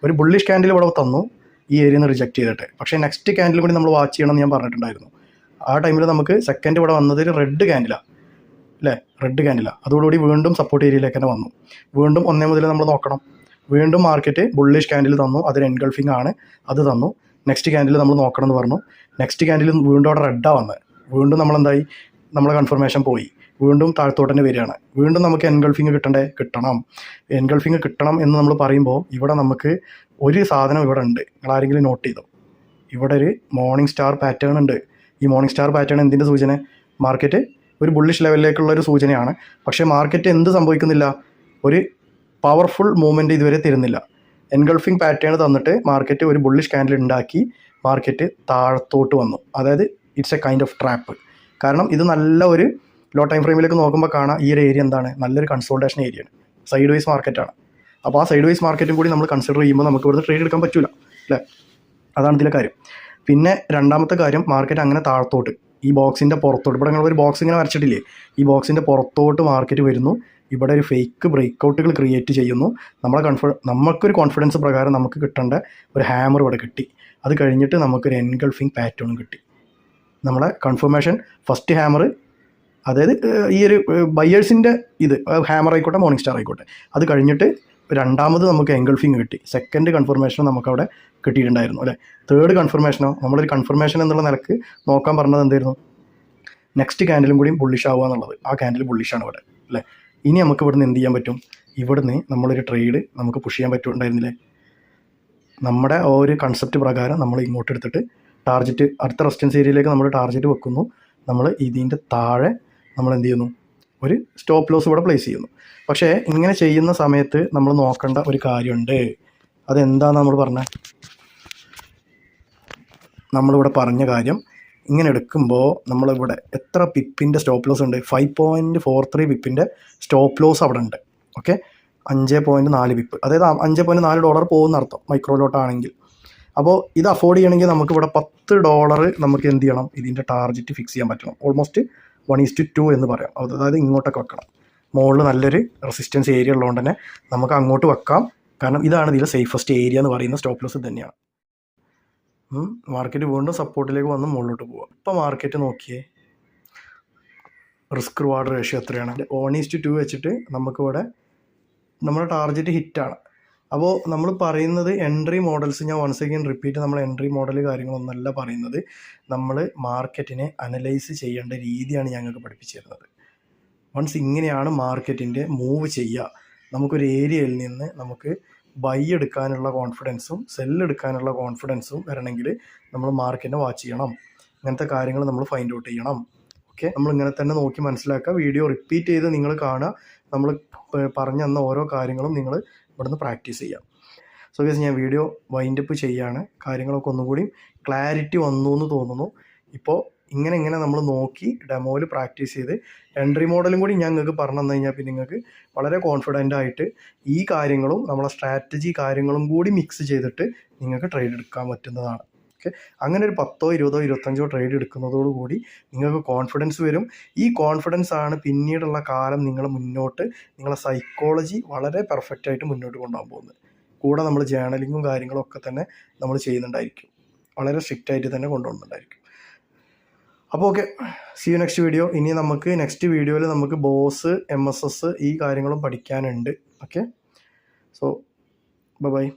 ഒരു ബുള്ളിഷ് ക്യാൻഡിൽ ഇവിടെ തന്നു ഈ ഏരിയയിൽ നിന്ന് റിജക്റ്റ് ചെയ്തിട്ട്. പക്ഷേ നെക്സ്റ്റ് ക്യാൻഡിൽ കൂടി നമ്മൾ വാച്ച് ചെയ്യണം എന്ന് ഞാൻ പറഞ്ഞിട്ടുണ്ടായിരുന്നു. ആ ടൈമിൽ നമുക്ക് സെക്കൻഡ് ഇവിടെ വന്നത് റെഡ് ക്യാൻഡിലാണ് അല്ലേ, റെഡ് ക്യാൻഡിലാണ്. അതോടുകൂടി വീണ്ടും സപ്പോർട്ട് ഏരിയയിലേക്ക് തന്നെ വന്നു. വീണ്ടും 1 മുതൽ നമ്മൾ നോക്കണം. വീണ്ടും മാർക്കറ്റ് ബുള്ളിഷ് ക്യാൻഡിൽ തന്നു, അതൊരു എൻഗൾഫിംഗ് ആണ്, അത് തന്നു. നെക്സ്റ്റ് ക്യാൻഡിൽ നമ്മൾ നോക്കണം എന്ന് പറഞ്ഞു. നെക്സ്റ്റ് ക്യാൻഡിൽ വീണ്ടും അവിടെ റെഡാണ് വന്നത്. വീണ്ടും നമ്മളെന്തായി, നമ്മളെ കൺഫർമേഷൻ പോയി, വീണ്ടും താഴത്തോട്ട് തന്നെ വരികയാണ്. വീണ്ടും നമുക്ക് എൻഗൾഫിംഗ് കിട്ടണം. എൻഗൾഫിംഗ് കിട്ടണം എന്ന് നമ്മൾ പറയുമ്പോൾ ഇവിടെ നമുക്ക് ഒരു സാധനം ഇവിടെ ഉണ്ട്. നിങ്ങൾ ആരെങ്കിലും നോട്ട് ചെയ്തോ? ഇവിടെ ഒരു മോർണിംഗ് സ്റ്റാർ പാറ്റേൺ ഉണ്ട്. ഈ മോർണിംഗ് സ്റ്റാർ പാറ്റേൺ എന്തിൻ്റെ സൂചന? മാർക്കറ്റ് ഒരു ബുള്ളിഷ് ലെവലിലേക്കുള്ള ഒരു സൂചനയാണ്. പക്ഷേ മാർക്കറ്റ് എന്ത് സംഭവിക്കുന്നില്ല, ഒരു പവർഫുൾ മൂവ്മെൻറ്റ് ഇതുവരെ തരുന്നില്ല. എൻഗൾഫിംഗ് പാറ്റേൺ തന്നിട്ട് മാർക്കറ്റ് ഒരു ബുള്ളിഷ് ക്യാൻഡിൽ ഉണ്ടാക്കി മാർക്കറ്റ് താഴത്തോട്ട് വന്നു. അതായത് it's A kind of trap. കാരണം ഇത് നല്ല ഒരു ലോ ടൈം ഫ്രെയിമിലേക്ക് നോക്കുമ്പോൾ കാണാം ഈ ഒരു ഏരിയ എന്താണ്, നല്ലൊരു കൺസോൾട്ടേഷൻ ഏരിയയാണ്, സൈഡ് വൈസ് മാർക്കറ്റാണ്. അപ്പോൾ ആ സൈഡ് വൈസ് മാർക്കറ്റും കൂടി നമ്മൾ കൺസിഡർ ചെയ്യുമ്പോൾ നമുക്ക് ഇവിടുന്ന് ട്രേഡ് എടുക്കാൻ പറ്റില്ല അല്ലേ. അതാണ് ഇതിലെ കാര്യം. പിന്നെ രണ്ടാമത്തെ കാര്യം, മാർക്കറ്റ് അങ്ങനെ താഴത്തോട്ട് ഈ ബോക്സിൻ്റെ പുറത്തോട്ട്, ഇവിടെ നിങ്ങളൊരു ബോക്സ് ഇങ്ങനെ വരച്ചിട്ടില്ലേ, ഈ ബോക്സിൻ്റെ പുറത്തോട്ട് മാർക്കറ്റ് വരുന്നു. ഇവിടെ ഒരു ഫേക്ക് ബ്രേക്കൗട്ടുകൾ ക്രിയേറ്റ് ചെയ്യുന്നു. നമുക്കൊരു കോൺഫിഡൻസ് പ്രകാരം നമുക്ക് കിട്ടേണ്ട ഒരു ഹാമർ ഇവിടെ കിട്ടി. അത് കഴിഞ്ഞിട്ട് നമുക്കൊരു എൻഗൾഫിംഗ് പാറ്റേണും കിട്ടി. നമ്മളെ കൺഫർമേഷൻ ഫസ്റ്റ് ഹാമർ, അതായത് ഈ ഒരു ബയേഴ്സിൻ്റെ ഇത് ഹാമർ ആയിക്കോട്ടെ മോർണിംഗ് സ്റ്റാർ ആയിക്കോട്ടെ, അത് കഴിഞ്ഞിട്ട് രണ്ടാമത് നമുക്ക് എൻഗൾഫിംഗ് കിട്ടി. സെക്കൻഡ് കൺഫർമേഷനും നമുക്കവിടെ കിട്ടിയിട്ടുണ്ടായിരുന്നു അല്ലേ. തേർഡ് കൺഫർമേഷനോ, നമ്മളൊരു കൺഫർമേഷൻ എന്നുള്ള നിലക്ക് നോക്കാൻ പറഞ്ഞത് എന്തായിരുന്നു, നെക്സ്റ്റ് ക്യാൻഡിലും കൂടി ബുള്ളിഷ് ആവുക എന്നുള്ളത്. ആ ക്യാൻഡിൽ ബുള്ളിഷാണ് ഇവിടെ അല്ലേ. ഇനി നമുക്ക് ഇവിടുന്ന് എന്ത് ചെയ്യാൻ പറ്റും, ഇവിടുന്ന് നമ്മളൊരു ട്രേഡ് നമുക്ക് പുഷ് ചെയ്യാൻ പറ്റുന്നുണ്ടായിരുന്നില്ലേ. നമ്മുടെ ആ ഒരു കൺസെപ്റ്റ് പ്രകാരം നമ്മൾ ഇങ്ങോട്ട് എടുത്തിട്ട് ടാർഗറ്റ് അടുത്ത റെസിസ്റ്റൻസ് ഏരിയയിലേക്ക് നമ്മൾ ടാർഗറ്റ് വെക്കുന്നു. നമ്മൾ ഇതിൻ്റെ താഴെ നമ്മൾ എന്ത് ചെയ്യുന്നു, ഒരു സ്റ്റോപ്പ് ലോസ് ഇവിടെ പ്ലേസ് ചെയ്യുന്നു. പക്ഷേ ഇങ്ങനെ ചെയ്യുന്ന സമയത്ത് നമ്മൾ നോക്കേണ്ട ഒരു കാര്യമുണ്ട്. അതെന്താണെന്ന് നമ്മൾ നമ്മളിവിടെ പറഞ്ഞ കാര്യം, ഇങ്ങനെ എടുക്കുമ്പോൾ നമ്മളിവിടെ എത്ര പിപ്പിൻ്റെ സ്റ്റോപ്പ് ലോസ് ഉണ്ട്, 5.43 പിപ്പിൻ്റെ സ്റ്റോപ്പ് ലോസ് അവിടെ ഉണ്ട്. ഓക്കെ, 5.4 പിപ്പ്, അതായത് $5.4 പോകുന്ന അർത്ഥം മൈക്രോലോട്ടാണെങ്കിൽ. അപ്പോൾ ഇത് അഫോർഡ് ചെയ്യണമെങ്കിൽ നമുക്കിവിടെ $10 നമുക്ക് എന്ത് ചെയ്യണം, ഇതിൻ്റെ ടാർഗറ്റ് ഫിക്സ് ചെയ്യാൻ പറ്റണം. ഓൾമോസ്റ്റ് 1:2 എന്ന് പറയാം. അതായത് ഇങ്ങോട്ടൊക്കെ വെക്കണം. മുകളിൽ നല്ലൊരു റെസിസ്റ്റൻസ് ഏരിയ ഉള്ളതുകൊണ്ട് തന്നെ നമുക്ക് അങ്ങോട്ട് വെക്കാം. കാരണം ഇതാണ് ഇതിൽ സേഫസ്റ്റ് ഏരിയ എന്ന് പറയുന്ന സ്റ്റോപ്പ് ലോസ് തന്നെയാണ്. മാർക്കറ്റ് വീണ്ടും സപ്പോർട്ടിലേക്ക് വന്ന് മുകളിലോട്ട് പോവാം. ഇപ്പോൾ മാർക്കറ്റ് നോക്കിയേ, റിസ്ക് റിവാർഡ് റേഷ്യോ എത്രയാണ്, 1:2 വെച്ചിട്ട് നമുക്കിവിടെ നമ്മുടെ ടാർഗറ്റ് ഹിറ്റാണ്. അപ്പോൾ നമ്മൾ പറയുന്നത് എൻട്രി മോഡൽസ്, ഞാൻ വൺസ് അഗൈൻ റിപ്പീറ്റ്, നമ്മൾ എൻട്രി മോഡൽ കാര്യങ്ങളൊന്നല്ല പറയുന്നത്. നമ്മൾ മാർക്കറ്റിനെ അനലൈസ് ചെയ്യേണ്ട രീതിയാണ് ഞങ്ങൾക്ക് പഠിപ്പിച്ചു തരുന്നത്. വൺസ് ഇങ്ങനെയാണ് മാർക്കറ്റിൻ്റെ മൂവ് ചെയ്യുക. നമുക്കൊരു ഏരിയയിൽ നിന്ന് നമുക്ക് ബൈ എടുക്കാനുള്ള കോൺഫിഡൻസും സെല്ലെടുക്കാനുള്ള കോൺഫിഡൻസും വരണമെങ്കിൽ നമ്മൾ മാർക്കറ്റിനെ വാച്ച് ചെയ്യണം. ഇങ്ങനത്തെ കാര്യങ്ങൾ നമ്മൾ ഫൈൻഡ് ഔട്ട് ചെയ്യണം. ഓക്കെ, നമ്മൾ ഇങ്ങനെ തന്നെ നോക്കി മനസ്സിലാക്കുക. വീഡിയോ റിപ്പീറ്റ് ചെയ്ത് നിങ്ങൾ കാണുക. നമ്മൾ പറഞ്ഞു തന്ന ഓരോ കാര്യങ്ങളും നിങ്ങൾ ഇവിടുന്ന് പ്രാക്ടീസ് ചെയ്യാം. സോ ഗൈസ്, ഞാൻ വീഡിയോ വൈൻഡപ്പ് ചെയ്യാണ്. കാര്യങ്ങളൊക്കെ ഒന്നുകൂടി ക്ലാരിറ്റി വന്നു എന്ന് തോന്നുന്നു. ഇപ്പോൾ ഇങ്ങനെ നമ്മൾ നോക്കി ഡെമോയിൽ പ്രാക്ടീസ് ചെയ്ത് എൻട്രി മോഡലും കൂടി ഞങ്ങൾക്ക് പറഞ്ഞു തന്നു കഴിഞ്ഞാൽ പിന്നെ നിങ്ങൾക്ക് വളരെ കോൺഫിഡൻ്റ് ആയിട്ട് ഈ കാര്യങ്ങളും നമ്മളെ സ്ട്രാറ്റജി കാര്യങ്ങളും കൂടി മിക്സ് ചെയ്തിട്ട് നിങ്ങൾക്ക് ട്രേഡ് എടുക്കാൻ പറ്റുന്നതാണ്. ഓക്കെ, അങ്ങനെ ഒരു 10, 20, 25 ട്രേഡ് എടുക്കുന്നതോടുകൂടി നിങ്ങൾക്ക് കോൺഫിഡൻസ് വരും. ഈ കോൺഫിഡൻസ് ആണ് പിന്നീടുള്ള കാലം നിങ്ങൾ മുന്നോട്ട് നിങ്ങളെ സൈക്കോളജി വളരെ പെർഫെക്റ്റായിട്ട് മുന്നോട്ട് കൊണ്ടുപോകാൻ പോകുന്നത്. കൂടെ നമ്മൾ ജേർണലിങ്ങും കാര്യങ്ങളും ഒക്കെ തന്നെ നമ്മൾ ചെയ്യുന്നുണ്ടായിരിക്കും. വളരെ സ്ട്രിക്റ്റായിട്ട് തന്നെ കൊണ്ടുപോകുന്നുണ്ടായിരിക്കും. അപ്പോൾ okay, C you next video. ഇനി നമുക്ക് നെക്സ്റ്റ് വീഡിയോയിൽ നമുക്ക് ബോസ്, MSS ഈ കാര്യങ്ങളും പഠിക്കാനുണ്ട്. Okay, so by.